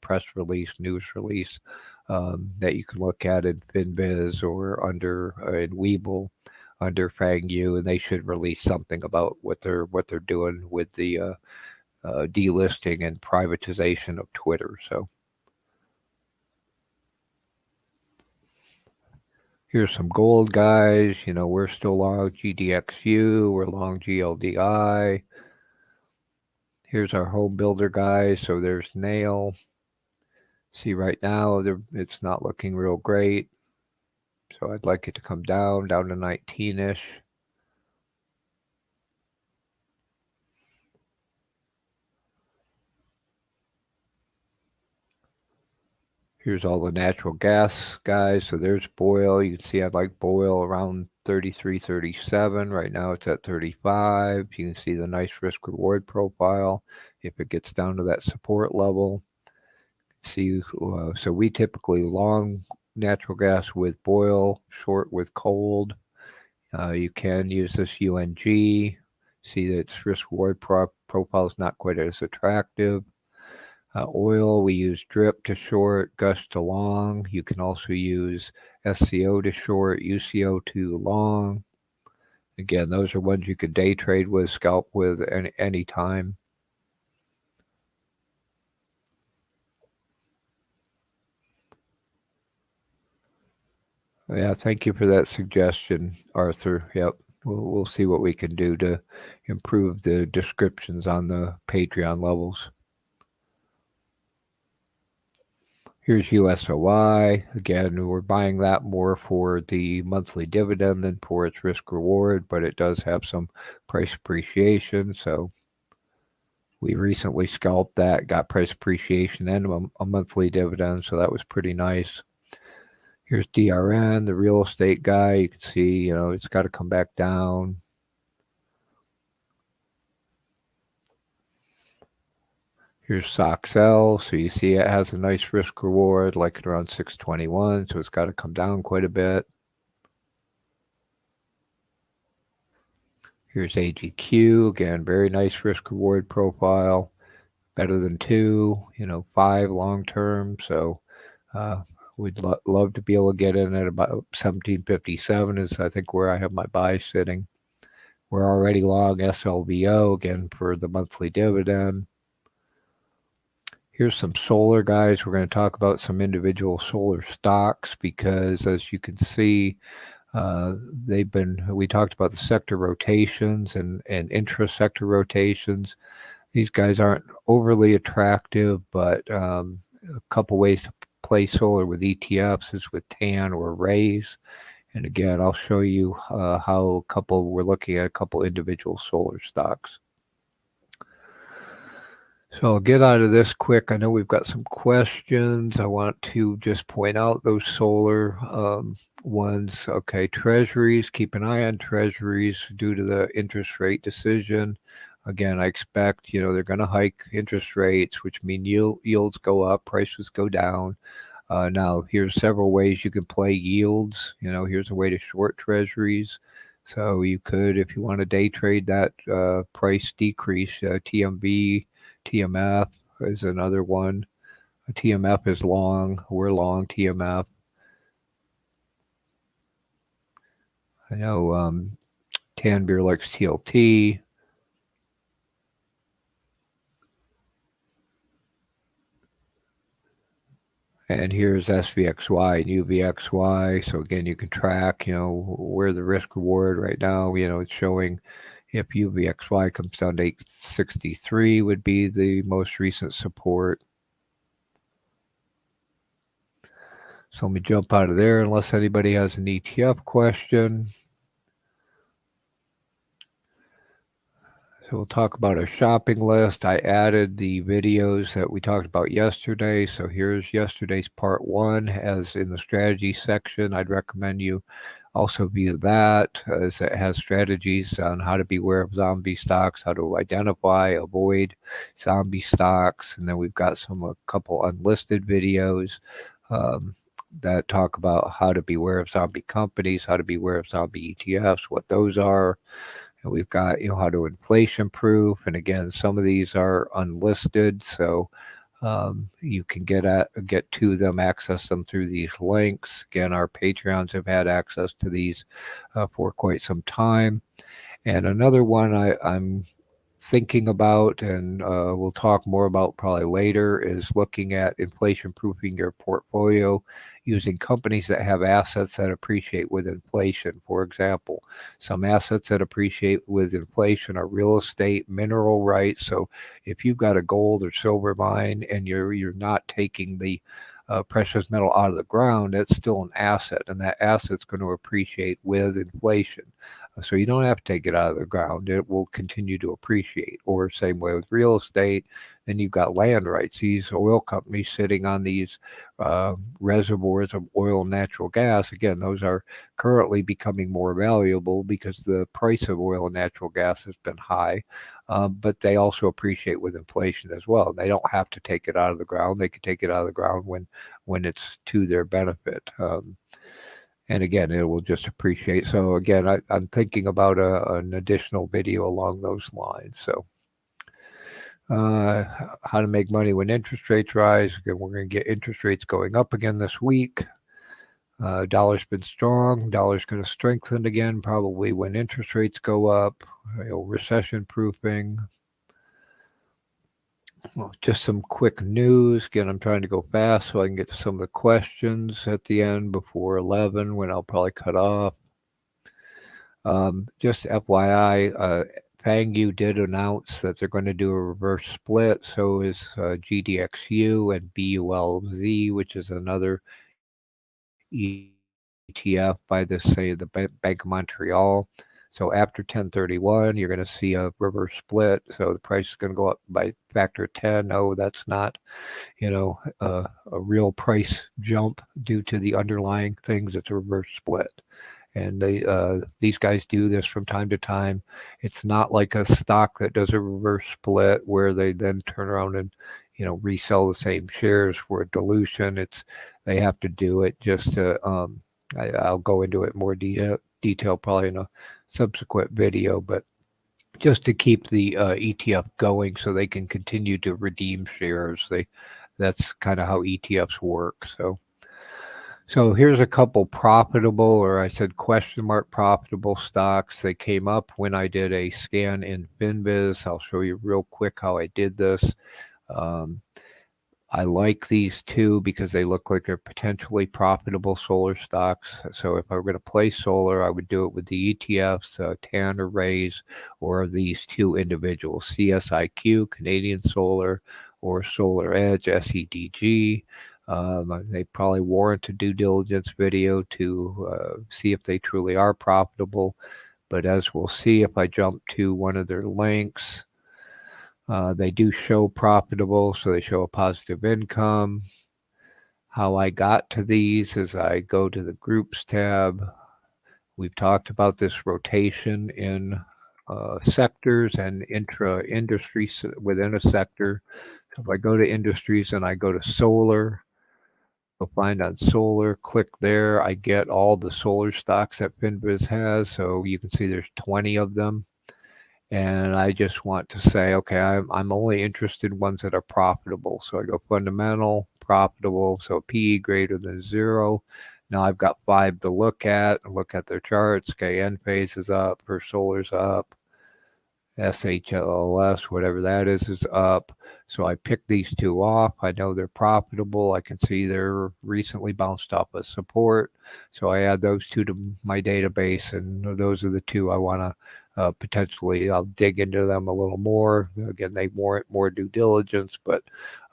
press release, news release that you can look at in FinViz or under in Webull under FANGU, and they should release something about what they're doing with the delisting and privatization of Twitter. So. Here's some gold guys. We're still long GDXU. We're long GLDI. Here's our home builder guys. So there's Nail. See right now, it's not looking real great. So I'd like it to come down to 19-ish. Here's all the natural gas guys. So there's Boyle. You can see I'd like Boyle around 33, 37. Right now it's at 35. You can see the nice risk reward profile if it gets down to that support level. See, so we typically long natural gas with Boyle, short with cold. You can use this UNG. See that its risk-reward profile is not quite as attractive. Oil, we use drip to short, gush to long. You can also use SCO to short, UCO to long. Again, those are ones you could day trade with, scalp with any time. Yeah, thank you for that suggestion, Arthur. Yep, we'll see what we can do to improve the descriptions on the Patreon levels. Here's USOY. Again, we're buying that more for the monthly dividend than for its risk reward, but it does have some price appreciation. So we recently scalped that, got price appreciation and a monthly dividend. So that was pretty nice. Here's DRN, the real estate guy. You can see, it's got to come back down. Here's SOXL. So you see it has a nice risk reward, like at around 621. So it's got to come down quite a bit. Here's AGQ. Again, very nice risk reward profile. Better than 2, 5 long term. So we'd love to be able to get in at about 1757 is, I think, where I have my buy sitting. We're already long SLVO, again, for the monthly dividend. Here's some solar guys. We're going to talk about some individual solar stocks because, as you can see, we talked about the sector rotations and intra-sector rotations. These guys aren't overly attractive, but a couple ways to play solar with ETFs is with TAN or RAISE. And again, I'll show you how we're looking at a couple individual solar stocks. So I'll get out of this quick. I know we've got some questions. I want to just point out those solar ones. Okay, treasuries, keep an eye on treasuries due to the interest rate decision. Again, I expect, they're going to hike interest rates, which mean yields go up, prices go down. Now, here's several ways you can play yields. Here's a way to short treasuries. So you could, if you want to day trade that price decrease, TMB, TMF is another one. TMF is long. We're long TMF. I know Tanbeer likes TLT. And here's SVXY and UVXY. So again, you can track, where the risk reward right now, it's showing if UVXY comes down to 863 would be the most recent support. So let me jump out of there unless anybody has an ETF question. So we'll talk about our shopping list. I added the videos that we talked about yesterday. So here's yesterday's part 1 as in the strategy section. I'd recommend you also view that as it has strategies on how to beware of zombie stocks, how to identify, avoid zombie stocks. And then we've got a couple unlisted videos that talk about how to beware of zombie companies, how to beware of zombie ETFs, what those are. And we've got, how to inflation proof. And again, some of these are unlisted. So you can get to them, access them through these links. Again, our Patreons have had access to these for quite some time. And another one I'm thinking about, and we'll talk more about probably later, is looking at inflation proofing your portfolio using companies that have assets that appreciate with inflation. For example, some assets that appreciate with inflation are real estate, mineral rights. So if you've got a gold or silver mine and you're not taking the precious metal out of the ground, that's still an asset, and that asset's going to appreciate with inflation. So you don't have to take it out of the ground. It will continue to appreciate. Or same way with real estate. Then you've got land rights. These oil companies sitting on these reservoirs of oil and natural gas. Again, those are currently becoming more valuable because the price of oil and natural gas has been high. But they also appreciate with inflation as well. They don't have to take it out of the ground. They can take it out of the ground when it's to their benefit. And again, it will just appreciate. So again, I'm thinking about an additional video along those lines. So how to make money when interest rates rise. Again, we're going to get interest rates going up again this week. Dollar's been strong. Dollar's going to strengthen again, probably when interest rates go up. Recession proofing. Well, just some quick news. Again, I'm trying to go fast so I can get to some of the questions at the end before 11 when I'll probably cut off. Just FYI, FNGU did announce that they're going to do a reverse split. So is GDXU and BULZ, which is another ETF by the Bank of Montreal. So after 1031, you're going to see a reverse split. So the price is going to go up by factor 10. No, that's not, a real price jump due to the underlying things. It's a reverse split. And these guys do this from time to time. It's not like a stock that does a reverse split where they then turn around and, resell the same shares for a dilution. They have to do it just to. I'll go into it more detail probably in a subsequent video, but just to keep the ETF going so they can continue to redeem shares. That's kind of how ETFs work. So here's a couple profitable, or I said question mark profitable stocks. They came up when I did a scan in FinViz. I'll show you real quick how I did this. I like these two because they look like they're potentially profitable solar stocks. So if I were going to play solar, I would do it with the ETFs, TAN or RAISE, or these two individuals, CSIQ, Canadian Solar, or Solar Edge, SEDG. They probably warrant a due diligence video to see if they truly are profitable. But as we'll see, if I jump to one of their links, they do show profitable, so they show a positive income. How I got to these is I go to the groups tab. We've talked about this rotation in sectors and intra-industry within a sector. So if I go to industries and I go to solar, you'll find on solar, click there. I get all the solar stocks that FinViz has. So you can see there's 20 of them. And I just want to say, okay, I'm only interested in ones that are profitable. So I go fundamental, profitable, so PE greater than 0. Now I've got 5 to look at their charts. Okay, N phase is up, First Solar's up, SHLS, whatever that is up. So I pick these two off. I know they're profitable. I can see they're recently bounced off of support. So I add those two to my database, and those are the two I want to potentially. I'll dig into them a little more. Again, they warrant more due diligence, but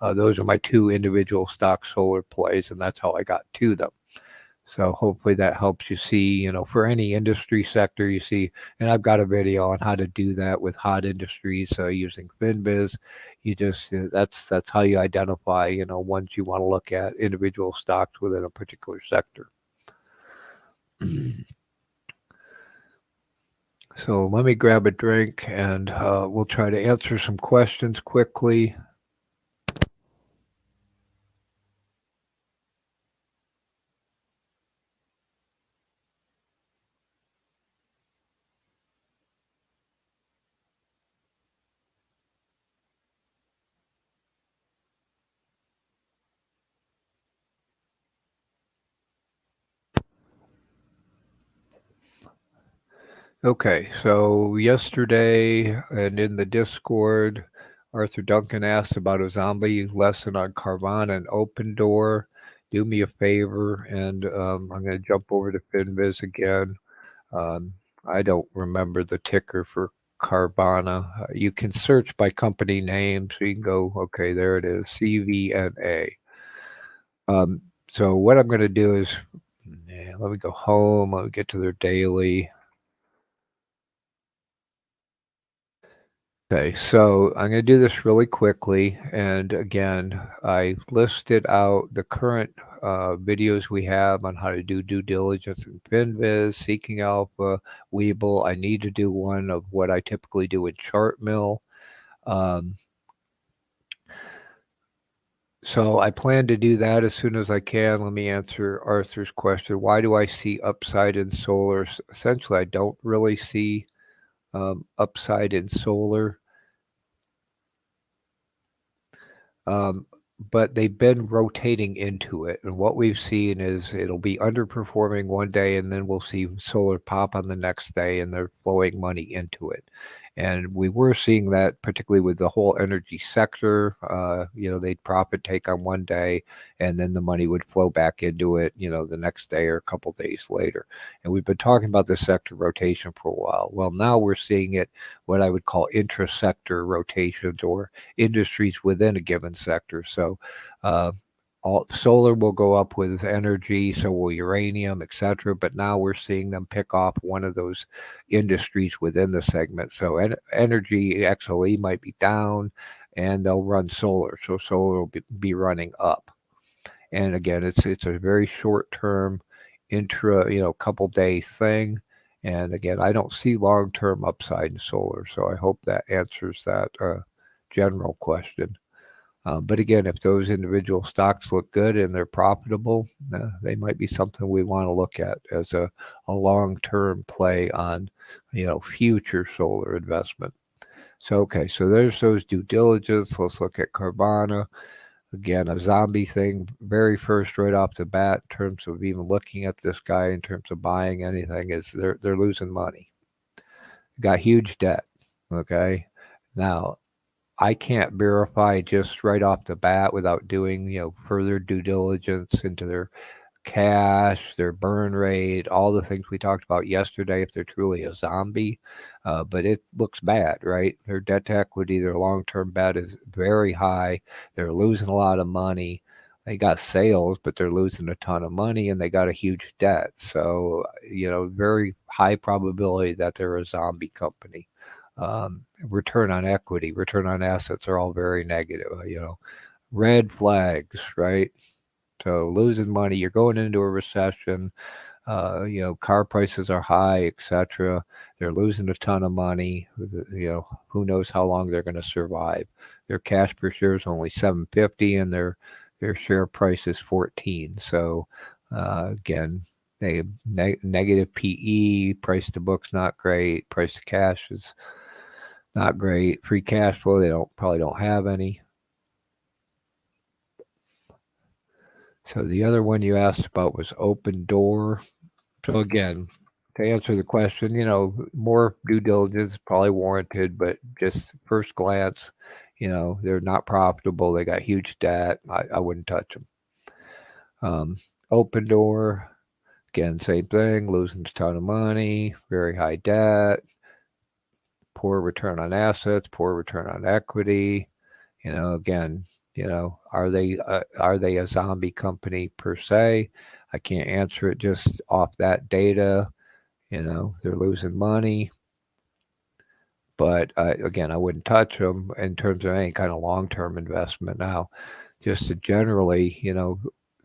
those are my 2 individual stock solar plays, and that's how I got to them. So hopefully that helps you see, for any industry sector you see, and I've got a video on how to do that with hot industries using FinViz. You just, that's how you identify, ones you want to look at, individual stocks within a particular sector. So let me grab a drink and we'll try to answer some questions quickly. Okay, so yesterday and in the Discord, Arthur Duncan asked about a zombie lesson on Carvana and Open Door. Do me a favor, and I'm going to jump over to FinViz again. I don't remember the ticker for Carvana. You can search by company name, so you can go, okay, there it is, CVNA. So what I'm going to do is, let me go home. Let me get to their daily. Okay, so I'm going to do this really quickly. And again, I listed out the current videos we have on how to do due diligence in FinViz, Seeking Alpha, Webull. I need to do one of what I typically do in ChartMill. So I plan to do that as soon as I can. Let me answer Arthur's question. Why do I see upside in solar? Essentially, I don't really see upside in solar. But they've been rotating into it. And what we've seen is it'll be underperforming one day, and then we'll see solar pop on the next day, and they're flowing money into it. And we were seeing that particularly with the whole energy sector. They'd profit take on one day, and then the money would flow back into it, the next day or a couple days later. And we've been talking about this sector rotation for a while. Well, now we're seeing it, what I would call intra-sector rotations, or industries within a given sector. So all solar will go up with energy, so will uranium, etc. But now we're seeing them pick off one of those industries within the segment. So energy XLE might be down, and they'll run solar. So solar will be running up. And again, it's a very short term, couple day thing. And again, I don't see long term upside in solar. So I hope that answers that general question. But again, if those individual stocks look good and they're profitable, they might be something we want to look at as a long-term play on, future solar investment. So, okay, so there's those due diligence. Let's look at Carvana. Again, a zombie thing, very first right off the bat, in terms of even looking at this guy, in terms of buying anything, is they're losing money. Got huge debt, okay? Now, I can't verify just right off the bat without doing, further due diligence into their cash, their burn rate, all the things we talked about yesterday, if they're truly a zombie. But it looks bad, right? Their debt to equity, their long-term bet is very high. They're losing a lot of money. They got sales, but they're losing a ton of money, and they got a huge debt. So, very high probability that they're a zombie company. Return on equity, return on assets are all very negative, red flags, right? So losing money, you're going into a recession, car prices are high, etc. They're losing a ton of money. Who knows how long they're going to survive. Their cash per share is only $7.50, and their share price is 14. So again, they negative PE, price to book's not great, price to cash is not great. Free cash flow, they probably don't have any. So the other one you asked about was Opendoor. So again, to answer the question, more due diligence is probably warranted, but just first glance, they're not profitable. They got huge debt. I wouldn't touch them. Opendoor, again, same thing, losing a ton of money, very high debt, poor return on assets, poor return on equity. Again, are they a zombie company per se? I can't answer it just off that data. They're losing money. But again, I wouldn't touch them in terms of any kind of long-term investment. Now, just to generally,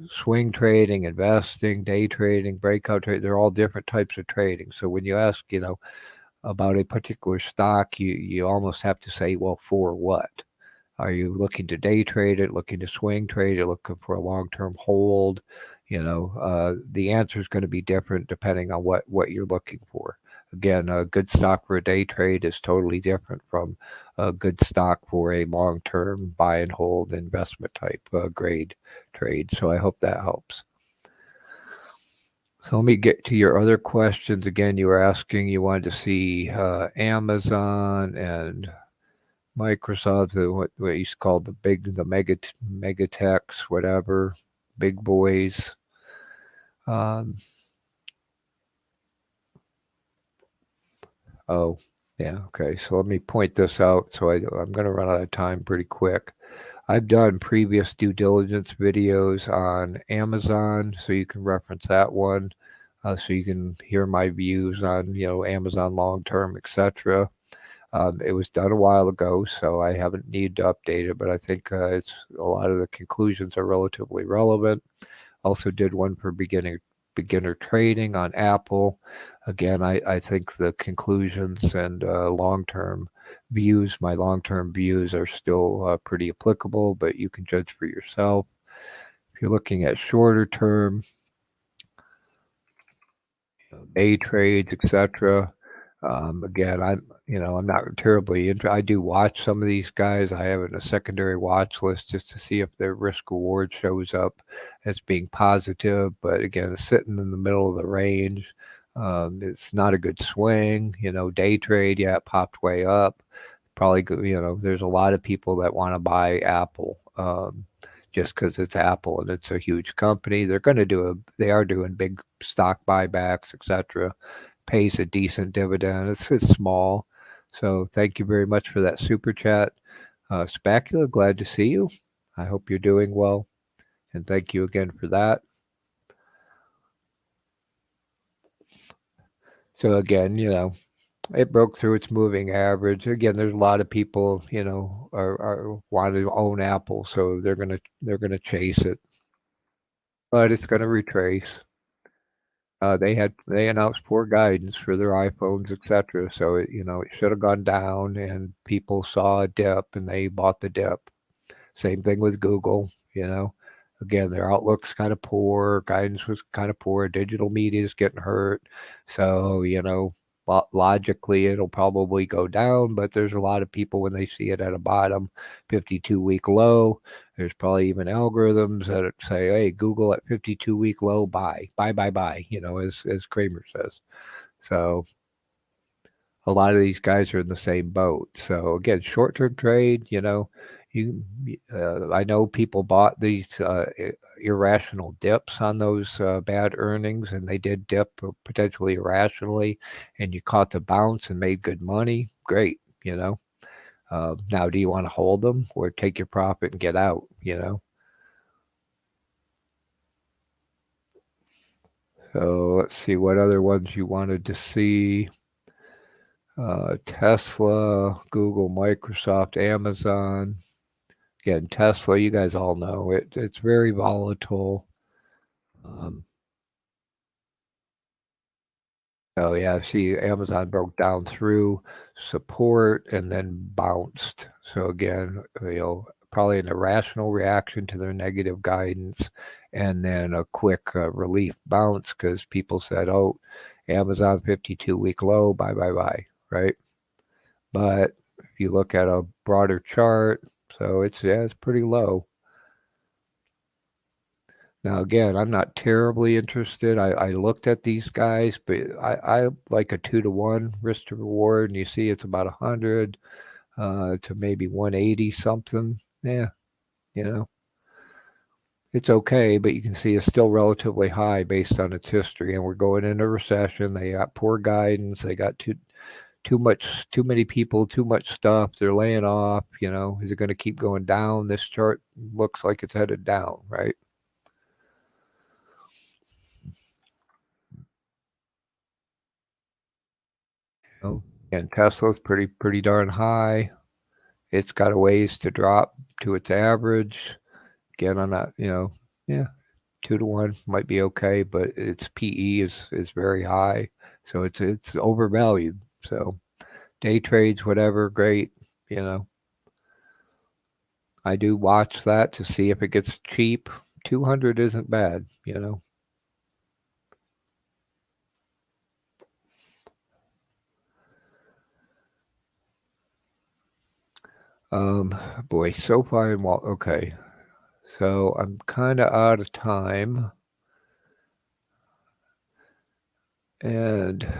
swing trading, investing, day trading, breakout trading, they're all different types of trading. So when you ask, about a particular stock, you almost have to say, well, for what? Are you looking to day trade it, looking to swing trade it, looking for a long-term hold? The answer is going to be different depending on what you're looking for. Again, a good stock for a day trade is totally different from a good stock for a long-term buy and hold investment type grade trade. So I hope that helps. So let me get to your other questions. Again, you were asking, you wanted to see Amazon and Microsoft, what used to call the mega techs, whatever, big boys. Oh, yeah, okay. So let me point this out. So I'm going to run out of time pretty quick. I've done previous due diligence videos on Amazon, so you can reference that one. So you can hear my views on, Amazon long-term, etc. It was done a while ago, so I haven't needed to update it, but I think a lot of the conclusions are relatively relevant. Also did one for beginner beginner trading on Apple. Again, I think the conclusions and long-term views, my long-term views are still pretty applicable, but you can judge for yourself. If you're looking at shorter term, day trades, etc. Again, I'm not terribly into. I do watch some of these guys. I have a secondary watch list just to see if their risk reward shows up as being positive. But again, sitting in the middle of the range, it's not a good swing. Day trade, yeah, it popped way up. Probably, there's a lot of people that want to buy Apple. Just because it's Apple and it's a huge company, they are doing big stock buybacks, etc. Pays a decent dividend. It's small. So thank you very much for that super chat. Spacula, glad to see you. I hope you're doing well. And thank you again for that. So again, it broke through its moving average. Again, there's a lot of people, are want to own Apple, so they're gonna chase it. But it's gonna retrace. They announced poor guidance for their iPhones, etc. So it should have gone down, and people saw a dip and they bought the dip. Same thing with Google. Again, their outlook's kind of poor, guidance was kind of poor, digital media is getting hurt. So logically it'll probably go down, but there's a lot of people when they see it at a bottom 52-week low. There's probably even algorithms that say, hey, Google at 52-week low, buy, as Kramer says. So a lot of these guys are in the same boat. So again, short-term trade, I know people bought these irrational dips on those bad earnings, and they did dip potentially irrationally, and you caught the bounce and made good money. Great. Now, do you want to hold them or take your profit and get out? So let's see what other ones you wanted to see. Tesla, Google, Microsoft, Amazon. Again, Tesla, you guys all know it's very volatile. Oh yeah, see, Amazon broke down through support and then bounced. So again, probably an irrational reaction to their negative guidance, and then a quick relief bounce because people said, "Oh, Amazon 52-week low, buy, right?" But if you look at a broader chart, so it's pretty low. Now, again, I'm not terribly interested. I looked at these guys, but I like a 2-to-1 risk to reward, and you see it's about 100 to maybe 180 something. Yeah, it's okay, but you can see it's still relatively high based on its history, and we're going into recession. They got poor guidance. They got too many people, too much stuff. They're laying off. Is it going to keep going down? This chart looks like it's headed down, right? And Tesla's pretty darn high. It's got a ways to drop to its average. Again, I'm not, 2-to-1 might be okay, but its PE is very high, so it's overvalued. So day trades, whatever, great. I do watch that to see if it gets cheap. 200 isn't bad. Boy, so far in okay. So I'm kind of out of time. And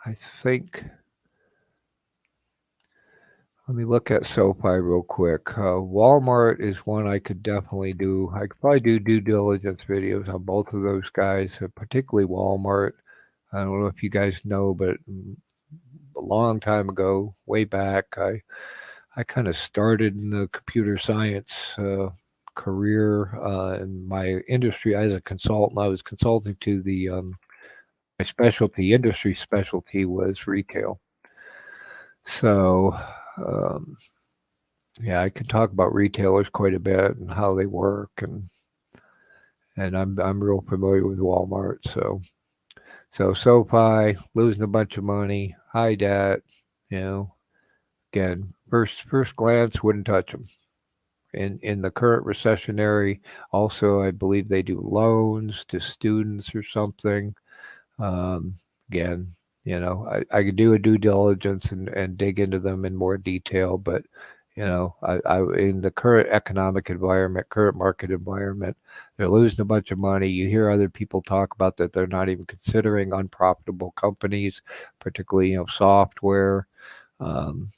I think, let me look at SoFi real quick. Walmart is one I could definitely do. I could probably do due diligence videos on both of those guys, particularly Walmart. I don't know if you guys know, but a long time ago, way back, I kind of started in the computer science career in my industry as a consultant. I was consulting to my industry specialty was retail. So, yeah, I can talk about retailers quite a bit and how they work, and and I'm real familiar with Walmart. So SoFi losing a bunch of money, high debt. You know, again, first glance wouldn't touch them. In the current recessionary, also I believe they do loans to students or something. Um, Again, I could do a due diligence and dig into them in more detail, but I in the current economic environment, current market environment, they're losing a bunch of money. You hear other people talk about that they're not even considering unprofitable companies, particularly software um,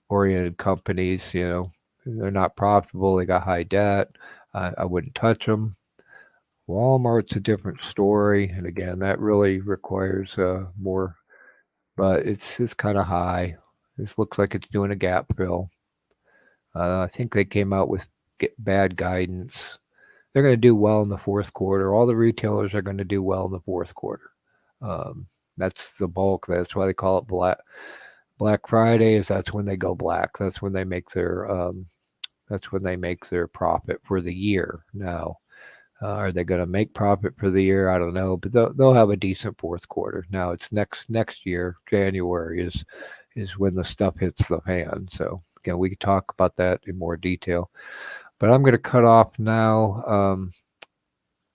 oriented companies. They're not profitable. They got high debt. I wouldn't touch them. Walmart's a different story, and again, that really requires more, but it's kind of high. This looks like it's doing a gap fill. I think they came out with bad guidance. They're going to do well in the fourth quarter. All the retailers are going to do well in the fourth quarter. Um, that's the bulk. That's why they call it Black Friday. Is that's when they go black. That's when they make their profit for the year. Now, are they going to make profit for the year? I don't know, but they'll have a decent fourth quarter. Now it's next year. January is when the stuff hits the fan. So again, we can talk about that in more detail. But I'm going to cut off now.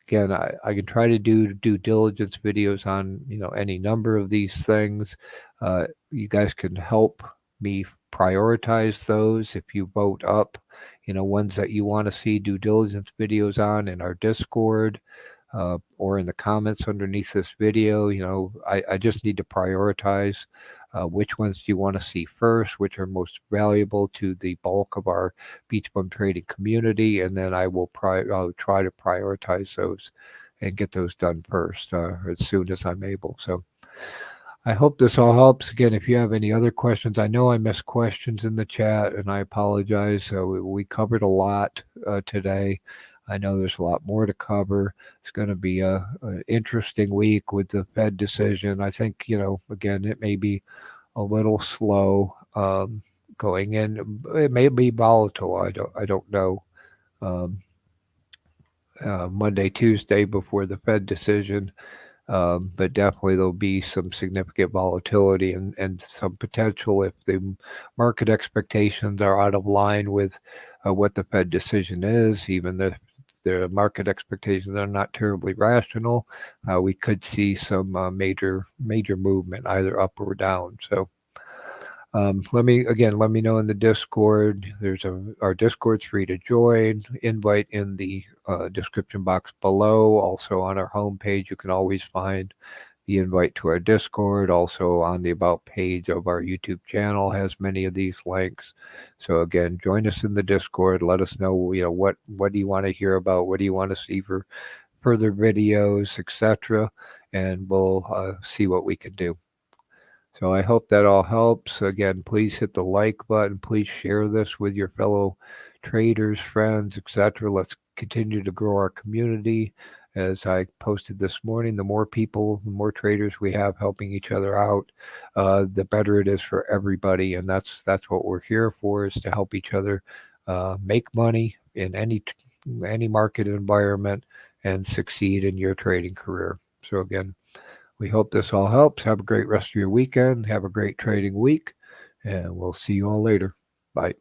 Again, I can try to do due diligence videos on any number of these things. You guys can help me prioritize those if you vote up ones that you want to see due diligence videos on in our Discord or in the comments underneath this video. I just need to prioritize which ones do you want to see first, which are most valuable to the bulk of our BeachBum trading community, and then I'll try to prioritize those and get those done first as soon as I'm able. So I hope this all helps. Again, if you have any other questions, I know I missed questions in the chat, and I apologize. So we covered a lot today. I know there's a lot more to cover. It's going to be an interesting week with the Fed decision. I think, again, it may be a little slow going in. It may be volatile. I don't know. Monday, Tuesday before the Fed decision. But definitely there'll be some significant volatility and some potential if the market expectations are out of line with what the Fed decision is, even if the market expectations are not terribly rational, we could see some major movement either up or down. So let me know in the Discord. Our Discord's free to join. Invite in the description box below. Also on our homepage, you can always find the invite to our Discord. Also on the about page of our YouTube channel has many of these links. So again, join us in the Discord. Let us know what do you want to hear about? What do you want to see for further videos, etc. And we'll see what we can do. So I hope that all helps. Again, please hit the like button. Please share this with your fellow traders, friends, etc. Let's continue to grow our community. As I posted this morning, the more people, the more traders we have helping each other out, the better it is for everybody. And that's what we're here for, is to help each other make money in any market environment and succeed in your trading career. So again, we hope this all helps. Have a great rest of your weekend. Have a great trading week, and we'll see you all later. Bye.